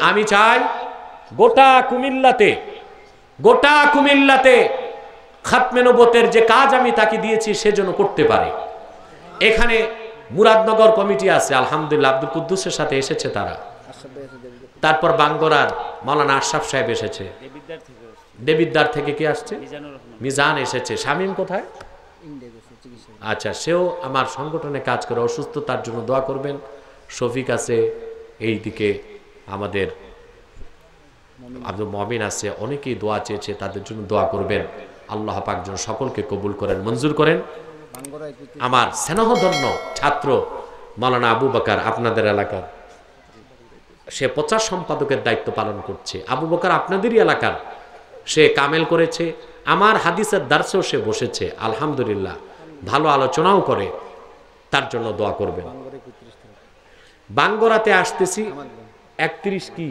আমি চাই গোটা কুমিল্লাতে খাতমে নবুয়তের যে কাজ আমি তাকে দিয়েছি সে যেন করতে পারে। এখানে মুরাদনগর কমিটি আছে, আলহামদুলিল্লাহ, আব্দুল কুদ্দুসের সাথে এসেছে তারা। তারপর বাঙ্গরার মাওলানা আশরাফ সাহেব এসেছে, দেবিদ্বার থেকে কি আসছে, মিজান এসেছে। শামীম কোথায়? আচ্ছা, সেও আমার সংগঠনে কাজ করে, অসুস্থতার জন্য দোয়া করবেন। শফিক আছে এইদিকে, আমাদের আব্দুল মমিন আছে, অনেকেই দোয়া চেয়েছে, তাদের জন্য দোয়া করবেন। আল্লাহ পাক যেন সকলকে কবুল করেন, মঞ্জুর করেন। আমার স্নেহধন্য ছাত্র মাওলানা আবু বকর আপনাদের এলাকার, সে প্রচার সম্পাদকের দায়িত্ব পালন করছে। আবু বকর আপনাদেরই এলাকার, সে কামেল করেছে, আমার হাদিসের দার্সেও সে বসেছে, আলহামদুলিল্লাহ, ভালো আলোচনাও করে। তার জন্য দোয়া করবেন। বাঙ্গরাতে আসতেছি 31 কি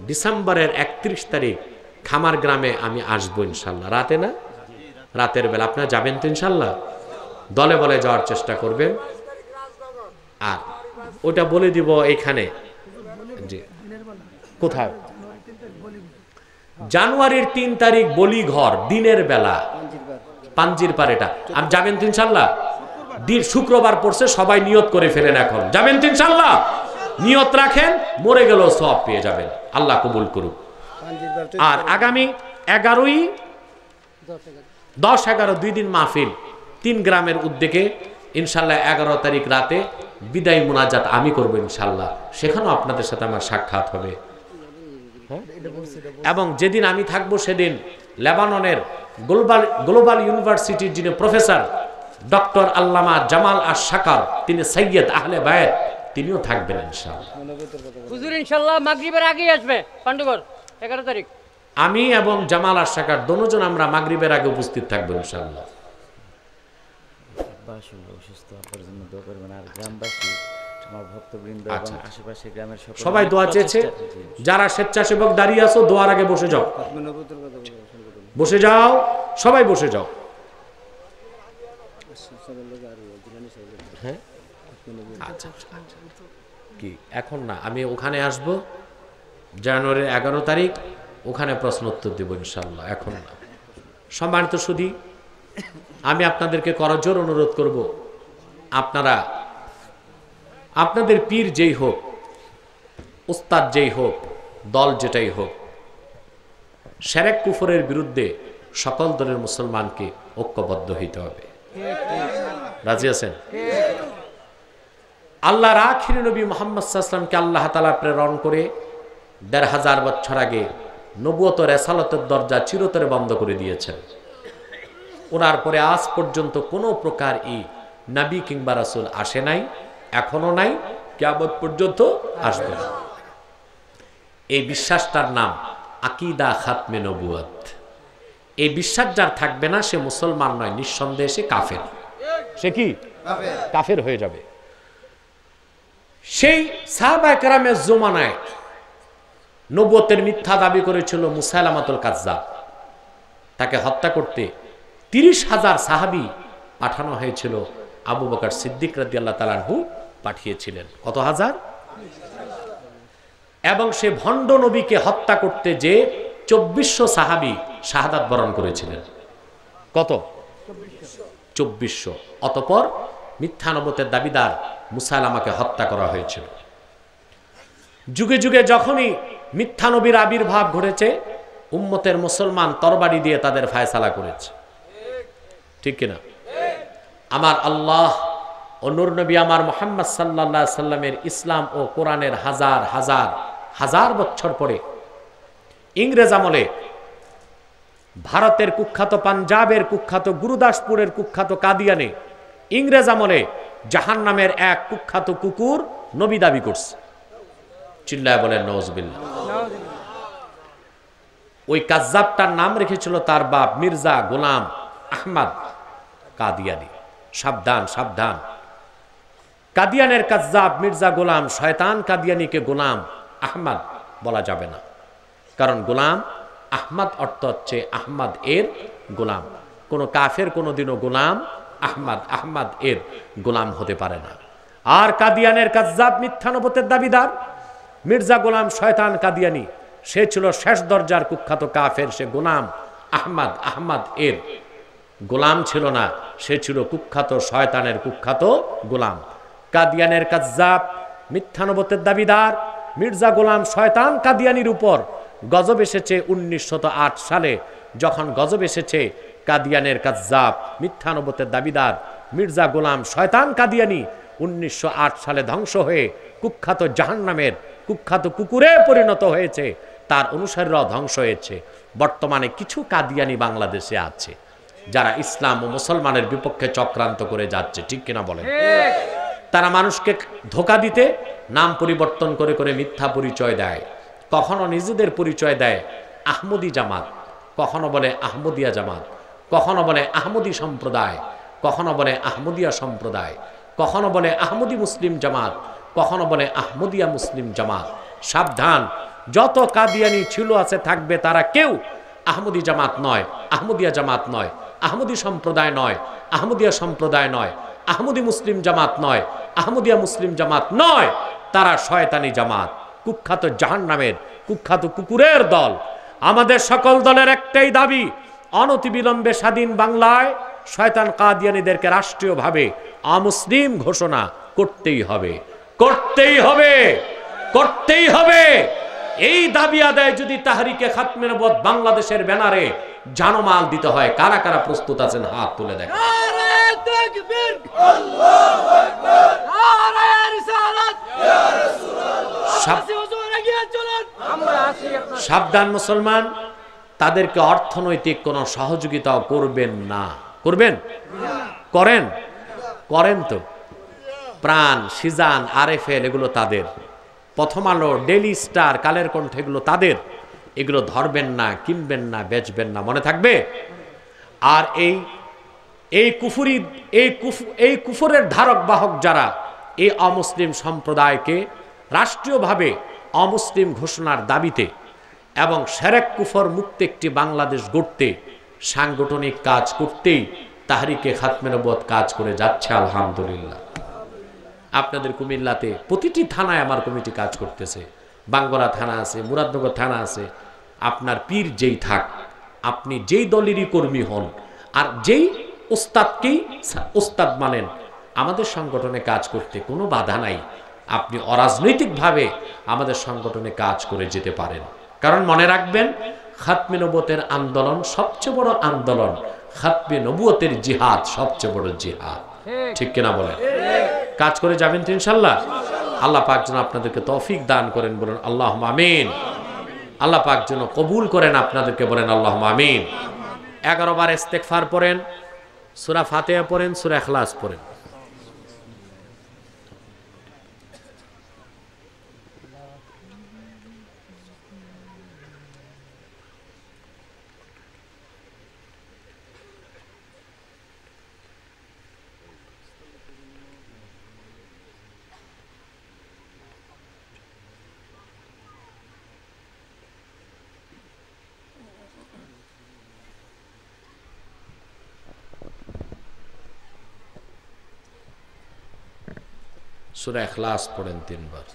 ডিসেম্বরের 31 তারিখ খামার গ্রামে আমি আসবো ইনশাল্লাহ। রাতে না, রাতের বেলা। আপনারা যাবেন তো ইনশাল্লাহ? দলে বলে যাওয়ার চেষ্টা করবেন। আর ওটা বলে দিব এইখানে, জি, কোথায়? জানুয়ারির 3 তারিখ বলি ঘর, দিনের বেলা, পাঞ্জির পার। এটা আপনি যাবেন তো ইনশাল্লাহ? দিন শুক্রবার পড়ছে, সবাই নিয়ত করে ফেলেন, এখন যাবেন তো ইনশাল্লাহ? নিয়ত রাখেন, মরে গেলেও সওয়াব পেয়ে যাবেন। আল্লাহ কবুল করুক। আর আগামী 11ই 10-11 2 দিন মাহফিল 3 গ্রামের উদ্যোগে ইনশাল্লাহ। 11 তারিখ রাতে বিদায় মুনাজাত আমি করব ইনশাল্লাহ। সেখানেও আপনাদের সাথে আমার সাক্ষাৎ হবে। এবং যেদিন আমি থাকবো সেদিন লেবাননের গ্লোবাল ইউনিভার্সিটির যিনি প্রফেসর ডক্টর আল্লামা জামাল আশ-শাকার, তিনি সৈয়দ আহলে বায়াত, তিনিও থাকবেন ইনশাআল্লাহ। হুজুর ইনশাআল্লাহ মাগরিবের আগেই আসবে পান্ডুগড় 11 তারিখ। আমি এবং জামাল আশ-শাকার দুজন আমরা মাগরিবের আগে উপস্থিত থাকবো ইনশাআল্লাহ। অসুস্থ আপনার জন্য দোয়া করবেন। আর গ্রামবাসী, আমার ভক্তবৃন্দ এবং আশেপাশে গ্রামের সবাই দোয়া চেয়েছে। যারা স্বেচ্ছাসেবক দাঁড়িয়ে আছো দোয়ার আগে বসে যাও, বসে যাও, সবাই বসে যাও। হ্যাঁ আচ্ছা কি এখন না, আমি ওখানে আসব জানুয়ারির 11 তারিখ, ওখানে প্রশ্ন উত্তর দেব ইনশাআল্লাহ, এখন না। সম্মানিত সুধী, আমি আপনাদেরকে করজোর অনুরোধ করব, আপনারা আপনাদের পীর যেই হোক, উস্তাদ যেই হোক, দল যেটাই হোক, শিরক কুফরের বিরুদ্ধে সকল দলের মুসলমানকে ঐক্যবদ্ধ হইতে হবে। রাজি আছেন? আল্লাহর আখির নবী মুহাম্মদ সাল্লাল্লাহু আলাইহি ওয়াসাল্লামকে আল্লাহ তাআলা প্রেরণ করে ১৫০০ বছর আগে নবুয়ত ও রিসালাতের দরজা চিরতরে বন্ধ করে দিয়েছেন। ওনার পরে আজ পর্যন্ত কোনো প্রকার নবী কিংবা রাসূল আসে নাই, এখনো নাই, কিয়ামত পর্যন্ত আসবে না। এই বিশ্বাসটার নাম আকীদা খাতমে নবুয়ত। এই বিশ্বাস যার থাকবে না, সে মুসলমান নয়, নিঃসন্দেহে সে কাফের। সে কি কাফের হয়ে যাবে। সেই সাহাবায়ে কেরামের জমানায় নবুয়তের মিথ্যা দাবি করেছিল মুসাইলামাতুল কাজ্জাব। তাকে হত্যা করতে ৩০,০০০ সাহাবী পাঠানো হয়েছিল। আবু বকর সিদ্দিক রাদিয়াল্লাহু তাআলা আনহু পাঠিয়েছিলেন। কত হাজার? এবং সে ভণ্ড নবীকে হত্যা করতে যে ২৪০০ সাহাবী শাহাদাত বরণ করেছিলেন। কত? ২৪০০। অতঃপর মিথ্যা নবুয়তের দাবিদার মুসাইলামাকে হত্যা করা হয়েছিল। যুগে যুগে যখনই মিথ্যা নবীর আবির্ভাব ঘটেছে, উম্মতের মুসলমান তরবারি দিয়ে তাদের ফায়সালা করেছে। ঠিক কিনা? আমার আল্লাহ ও নূর নবী আমার মুহাম্মদ সাল্লাল্লাহু আলাইহি সাল্লামের ইসলাম ও কোরআনের হাজার হাজার হাজার বছর পরে ইংরেজ আমলে ভারতের কুখ্যাত, পাঞ্জাবের কুখ্যাত, গুরুদাসপুরের কুখ্যাত কাদিয়ানে ইংরেজ আমলে জাহান্নামের এক কুখ্যাত কুকুর নবী দাবি করছে। চিল্লায় বলেন নাউজুবিল্লাহ। ওই কাজ্জাবটার নাম রেখেছিল তার বাপ মির্জা গোলাম আহমদ কাদিয়ানি। সাবধান সাবধান, কাদিয়ানের কাজ্জাব মির্জা গোলাম শয়তান কাদিয়ানিকে গোলাম আহমদ বলা যাবে না, কারণ গোলাম আহমদ অর্থ হচ্ছে আহমদ এর গোলাম। কোন কাফের কোনোদিনও গোলাম আহমদ এর গোলাম হতে পারে না। আর কাদিয়ানের কাজ্জাব মিথ্যা নবুয়তের দাবিদার মির্জা গোলাম শয়তান কাদিয়ানি, সে ছিল শেষ দরজার কুখ্যাত কাফের। সে গোলাম আহমদ এর গোলাম ছিল না, সে ছিল কুখ্যাত শয়তানের কুখ্যাত গোলাম। কাদিয়ানের কাজ্জাব মিথ্যা নবুয়তের দাবিদার মির্জা গোলাম শয়তান কাদিয়ানির উপর গজব এসেছে ১৯০৮ সালে। যখন গজব এসেছে, কাদিয়ানের কাজ্জাব মিথ্যা নবুয়তের দাবিদার মির্জা গোলাম শয়তান কাদিয়ানি ১৯০৮ সালে ধ্বংস হয়ে কুখ্যাত জাহান্নামের কুখ্যাত কুকুরে পরিণত হয়েছে। তার অনুসারীরাও ধ্বংস হয়েছে। বর্তমানে কিছু কাদিয়ানি বাংলাদেশে আছে যারা ইসলাম ও মুসলমানের বিপক্ষে চক্রান্ত করে যাচ্ছে। ঠিক কিনা বলেন? তারা মানুষকে ধোঁকা দিতে নাম পরিবর্তন করে করে মিথ্যা পরিচয় দেয়। কখনো নিজেদের পরিচয় দেয় আহমদি জামাত, কখনো বলে আহমদিয়া জামাত, কখনো বলে আহমদি সম্প্রদায়, কখনো বলে আহমদিয়া সম্প্রদায়, কখনো বলে আহমদি মুসলিম জামাত, কখনো বলে আহমদিয়া মুসলিম জামাত। সাবধান, যত কাদিয়ানি ছিল আছে থাকবে, তারা কেউ আহমদি জামাত নয়, আহমদিয়া জামাত নয়, আহমদি সম্প্রদায় নয়, আহমদিয়া সম্প্রদায় নয়, আহমদি মুসলিম জামাত নয়, আহমদিয়া মুসলিম জামাত নয়। তারা শয়তানি জামাত, কুখ্যাত জাহান্নামের কুখ্যাত কুকুরের দল। আমাদের সকল দলের একটাই দাবি, অনতিবিলম্বে স্বাধীন বাংলায় শয়তান কাদিয়ানীদেরকে রাষ্ট্রীয়ভাবে অমুসলিম ঘোষণা করতেই হবে, করতেই হবে, করতেই হবে। এই দাবি আদায় যদি তাহরিকে খাতমে নবুয়ত বাংলাদেশের ব্যানারে জানমাল দিতে হয়, কারা কারা প্রস্তুত আছেন হাত তুলে দেখেন। সাবধান মুসলমান, তাদেরকে অর্থনৈতিক কোনো সহযোগিতাও করবেন না। করবেন? করেন? করেন তো। প্রাণ, সিজান, আরএফএল এগুলো তাদের, প্রথম আলো, ডেইলি স্টার, কালের কণ্ঠ এগুলো তাদের। এগুলো ধরবেন না, কিনবেন না, বেচবেন না, মনে থাকবে। আর এই কুফরের ধারক বাহক যারা এই অমুসলিম সম্প্রদায়কে রাষ্ট্রীয়ভাবে অমুসলিম ঘোষণার দাবিতে এবং শিরক কুফর মুক্ত একটি বাংলাদেশ গড়তে সাংগঠনিক কাজ করতেই তাহরিকে খাতমে নবুয়ত কাজ করে যাচ্ছে আলহামদুলিল্লাহ। আপনাদের কুমিল্লাতে প্রতিটি থানায় আমার কমিটি কাজ করতেছে। বাঙ্গরা থানা আছে, মুরাদনগর থানা আছে। আপনার পীর যেই থাক, আপনি যেই দলেরই কর্মী হন, আর যেই ওস্তাদকেই ওস্তাদ মানেন, আমাদের সংগঠনে কাজ করতে কোনো বাধা নাই। আপনি অরাজনৈতিকভাবে আমাদের সংগঠনে কাজ করে যেতে পারেন। কারণ মনে রাখবেন, খাতমে নবুয়তের আন্দোলন সবচেয়ে বড় আন্দোলন, খাতমে নবুয়তের জিহাদ সবচেয়ে বড় জিহাদ। ঠিক কিনা বলেন? কাজ করে যাবেন তো ইনশাল্লাহ। আল্লাহ পাক যেন আপনাদেরকে তৌফিক দান করেন, বলেন আল্লাহুম্মা আমিন। আল্লাহ পাক যেন কবুল করেন আপনাদেরকে, বলেন আল্লাহুম্মা আমিন। 11 বার ইস্তেগফার পড়েন, সূরা ফাতিহা পড়েন, সূরা ইখলাস পড়েন। সূরা ইখলাস পড়েন 3 বার।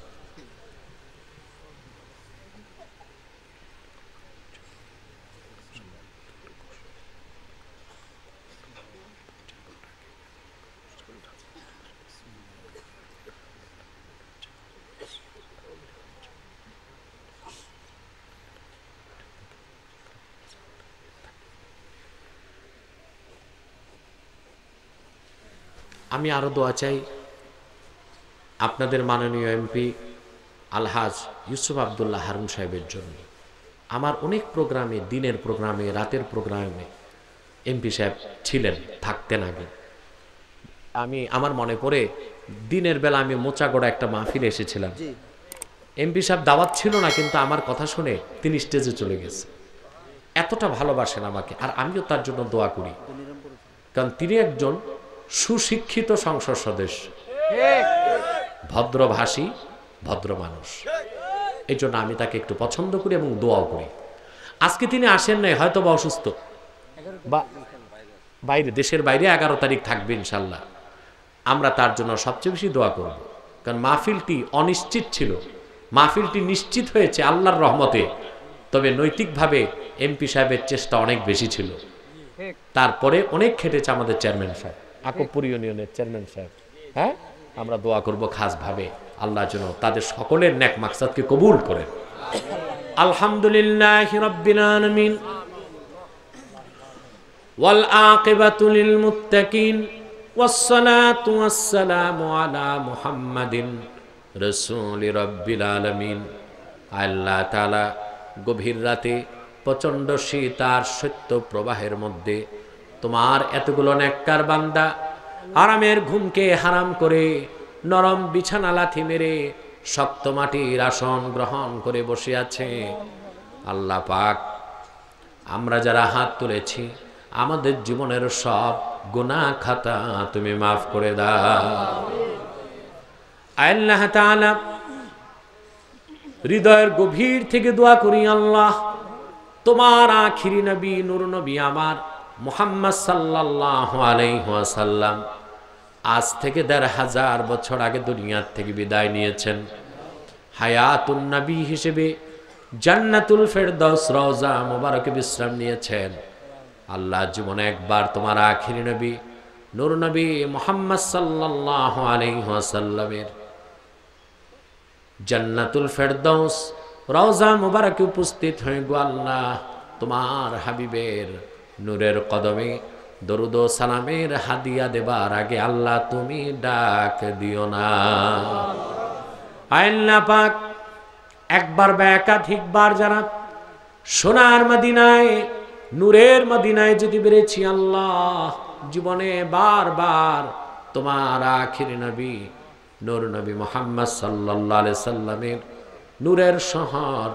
আমি আরো দোয়া চাই আপনাদের মাননীয় এমপি আলহাজ ইউসুফ আব্দুল্লাহ হারুন সাহেবের জন্য। আমার অনেক প্রোগ্রামে, দিনের প্রোগ্রামে, রাতের প্রোগ্রামে এমপি সাহেব ছিলেন, থাকতেন আগে। আমার মনে পড়ে দিনের বেলা আমি মোচাগড়া একটা মাহফিলে এসেছিলাম। এমপি সাহেব দাওয়াত ছিল না, কিন্তু আমার কথা শুনে তিনি স্টেজে চলে গেছে। এতটা ভালোবাসেন আমাকে, আর আমিও তার জন্য দোয়া করি, কারণ তিনি একজন সুশিক্ষিত সংসদ সদস্য, ভদ্রভাষী, ভদ্র মানুষ। এই জন্য আমি তাকে একটু পছন্দ করি এবং দোয়াও করি। আজকে তিনি আসেন নাই, হয়তো বা অসুস্থ, বা বাইরে, দেশের বাইরে 11 তারিখ থাকবে ইনশাল্লাহ। আমরা তার জন্য সবচেয়ে বেশি দোয়া করব, কারণ মাহফিলটি অনিশ্চিত ছিল, মাহফিলটি নিশ্চিত হয়েছে আল্লাহর রহমতে। তবে নৈতিকভাবে এমপি সাহেবের চেষ্টা অনেক বেশি ছিল। তারপরে অনেক খেটেছে আমাদের চেয়ারম্যান সাহেব, আকবপুর ইউনিয়নের চেয়ারম্যান সাহেব। হ্যাঁ, আমরা দোয়া করব খাসভাবে আল্লাহ যেন তাদের সকলের নেক মাকসাদকে কবুল করেন। আলহামদুলিল্লাহি রাব্বিল আলামিন ওয়াল আকিবাতু লিল মুত্তাকিন ওয়াস সালাতু ওয়াস সালামু আলা মুহাম্মাদিন রাসূলি রাব্বিল আলামিন। আল্লাহ তাআলা গভীর রাতে প্রচণ্ড শীত আর শৈত্য প্রবাহের মধ্যে তোমার এতগুলো নেককার বান্দা আরামের ঘুমকে হারাম করে নরম বিছানা লাথি মেরে শক্ত মাটির আসন গ্রহণ করে বসে আছে। আল্লাহ পাক, আমরা যারা হাত তুলেছি আমাদের জীবনের সব গুনাহ খাতা তুমি মাফ করে দাও। আল্লাহ তাআলা, হৃদয়ের গভীর থেকে দোয়া করি, আল্লাহ তোমার আখিরি নবী, নূর নবী আমার মুহাম্মদ সাল্লাল্লাহু আলাইহি ওয়াসাল্লাম আজ থেকে ১৫০০ বছর আগে দুনিয়ার থেকে বিদায় নিয়েছেন। হায়াতুন নবী হিসেবে জান্নাতুল ফেরদাউস রওজা মুবারকে বিশ্রাম নিয়েছেন। আল্লাহ, জীবনে একবার তোমার আখিরি নবী নূর নবী মুহাম্মদ সাল্লাল্লাহু আলাইহি ওয়াসাল্লামের জান্নাতুল ফেরদাউস রওজা মুবারকে উপস্থিত হয়ে গো আল্লাহ, তোমার হাবিবের নূরের কদমে দরুদ ও সালামের হাদিয়া দেবার আগে আল্লাহ তুমি ডাক দিও না। আল্লাহ পাক, একবার বা একাধিকবার যারা সোনার মদিনায়, নূরের মদিনায় যদি বেড়েছি আল্লাহ, জীবনে বারবার তোমার আখির নবী নূর নবী মুহাম্মদ সাল্লাল্লাহু আলাইহি সাল্লামের নূরের শহর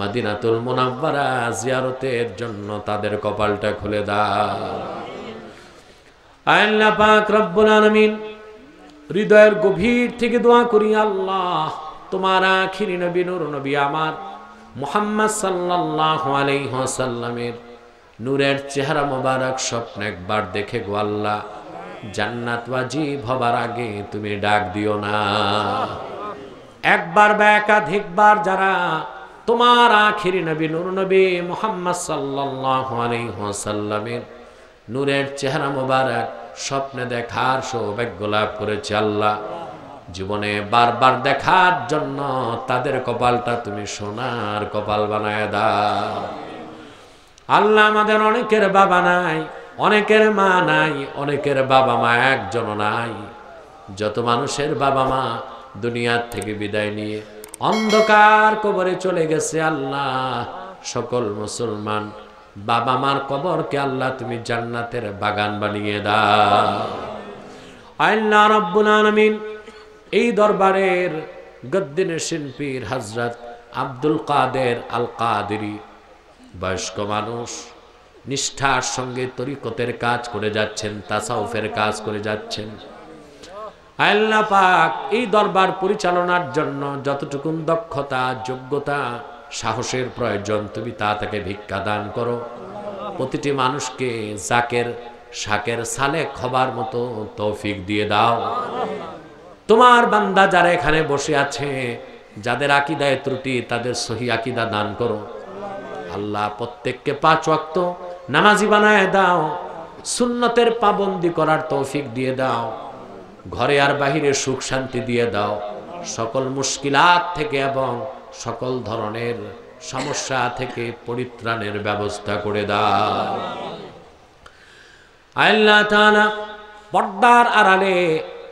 মদিনাতুল মুনাওয়ারা জিয়ারতের জন্য তাদের কপালটা খুলে দাও। আল্লাহ পাক রব্বুল আলামিন, হৃদয়ের গভীর থেকে দোয়া করি আল্লাহ, তোমার আখির নবী নূর নবী আমার মুহাম্মদ সাল্লাল্লাহু আলাইহি ওয়াসাল্লামের নূরের চেহারা মোবারক স্বপ্ন একবার দেখে গো আল্লাহ, জান্নাত ওয়াজিব হবার আগে তুমি ডাক দিও না। একবার বা একাধিকবার যারা তোমার আখিরি নবী নূর নবী মুহাম্মদ সাল্লাল্লাহু আলাইহি ওয়াসাল্লামের নূরের চেহারা মোবারক স্বপ্নে দেখার সৌভাগ্য লাভ করেছে আল্লাহ, জীবনে বারবার দেখার জন্য তাদের কপালটা তুমি সোনার কপাল বানায় দাও। আল্লাহ, আমাদের অনেকের বাবা নাই, অনেকের মা নাই, অনেকের বাবা মা একজনও নাই। যত মানুষের বাবা মা দুনিয়ার থেকে বিদায় নিয়ে অন্ধকার কবরে চলে গেছে আল্লাহ, সকল মুসলমান বাবা মার কবরকে আল্লাহ তুমি জান্নাতের বাগান বানিয়ে দাও। আল্লাহ রাব্বুল আলামিন, এই দরবারের গদ্দিনের শিল্পীর হযরত আব্দুল কাদের আল কাদেরী, বয়স্ক মানুষ, নিষ্ঠার সঙ্গে তরিকতের কাজ করে যাচ্ছেন, তাসাউফের কাজ করে যাচ্ছেন। আল্লাহ পাক, এই দরবার পরিচালনার জন্য যতটুকুন দক্ষতা, যোগ্যতা, সাহসের প্রয়োজন তুমি তা তাকে ভিক্ষা দান করো। প্রতিটি মানুষকে জাকের শাকের সালেক হবার মতো তৌফিক দিয়ে দাও। তোমার বান্দা যারা এখানে বসে আছে, যাদের আকীদায় ত্রুটি, তাদের সহি আকীদা দান করো আল্লাহ। প্রত্যেককে 5 ওয়াক্ত নামাজি বানায় দাও, সুন্নতের পাবন্দি করার তৌফিক দিয়ে দাও, ঘরে আর বাহিরে সুখ শান্তি দিয়ে দাও, সকল মুশকিলাত থেকে এবং সকল ধরনের সমস্যা থেকে পরিত্রাণের ব্যবস্থা করে দাও। আল্লাহ তাআলা, পর্দার আড়ালে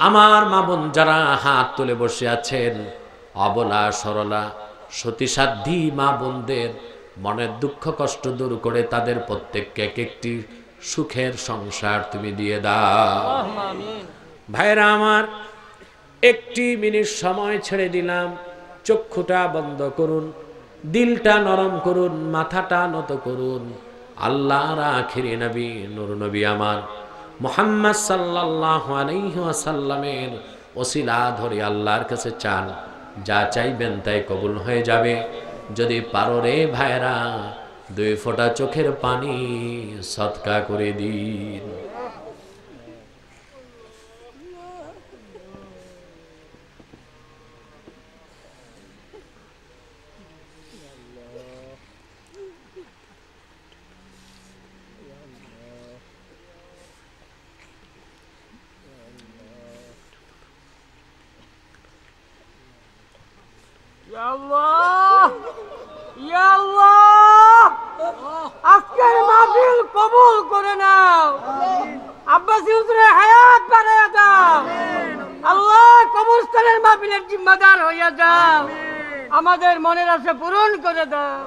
আমার মা বোন যারা হাত তুলে বসে আছেন, অবলা সরলা সতীসাধ্যী মা বোনদের মনের দুঃখ কষ্ট দূর করে তাদের প্রত্যেককে এক একটি সুখের সংসার তুমি দিয়ে দাও। ভাইরা আমার, একটি মিনিট সময় ছেড়ে দিলাম, চক্ষুটা বন্ধ করুন, দিলটা নরম করুন, মাথাটা নত করুন। আল্লাহর আখিরি নবী নূর নবী আমার মুহাম্মদ সাল্লাল্লাহু আলাইহি ওয়াসাল্লামের ওসিলা ধরে আল্লাহর কাছে চান, যা চাইবেন তাই কবুল হয়ে যাবে। যদি পারো রে ভাইরা, 2 ফোঁটা চোখের পানি সদকা করে দিন। আজকের মাহফিল কবুল করে নাও, আব্বাসী হুজুরের হায়াত বাড়ায়া দাও আল্লাহ, কবরস্থানের মাহফিলের জিম্মাদার হইয়া যাও, আমাদের মনের আশা পূরণ করে দাও।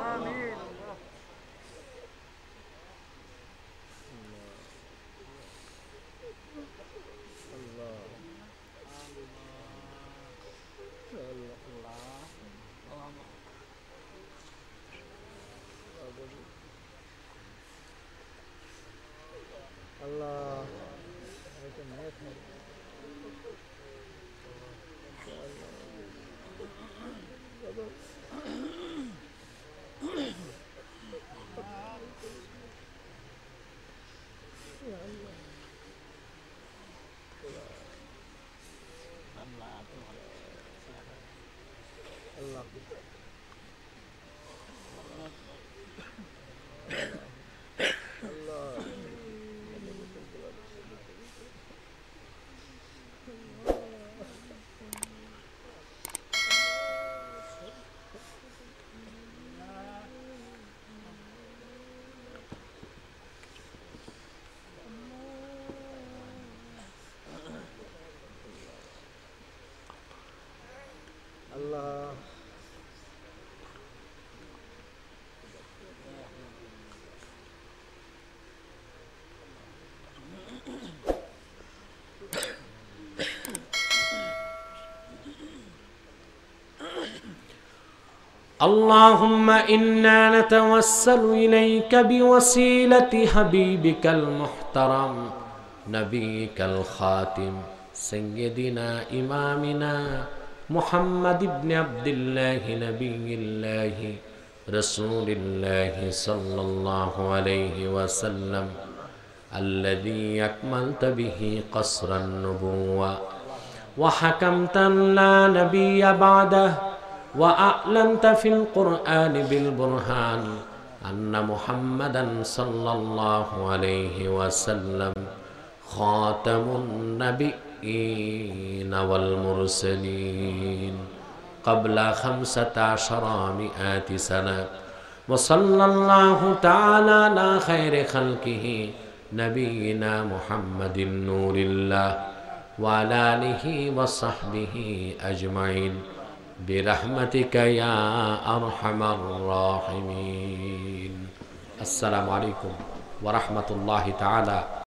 اللهم إنا نتوسل إليك بوسيلة حبيبك المحترم نبيك الخاتم سيدنا إمامنا محمد بن عبد الله نبي الله رسول الله صلى الله عليه وسلم الذي أكملت به قصر النبوة وحكمت لا نبي بعده وأعلنت في القرآن بالبرهان أن محمدا صلى الله عليه وسلم خاتم النبيين والمرسلين قبل 1500 سنة وصلى الله تعالى على خير خلقه نبينا محمد نور الله وعلى آله وصحبه أجمعين برحمتك يا أرحم الراحمين. السلام عليكم ورحمة الله تعالى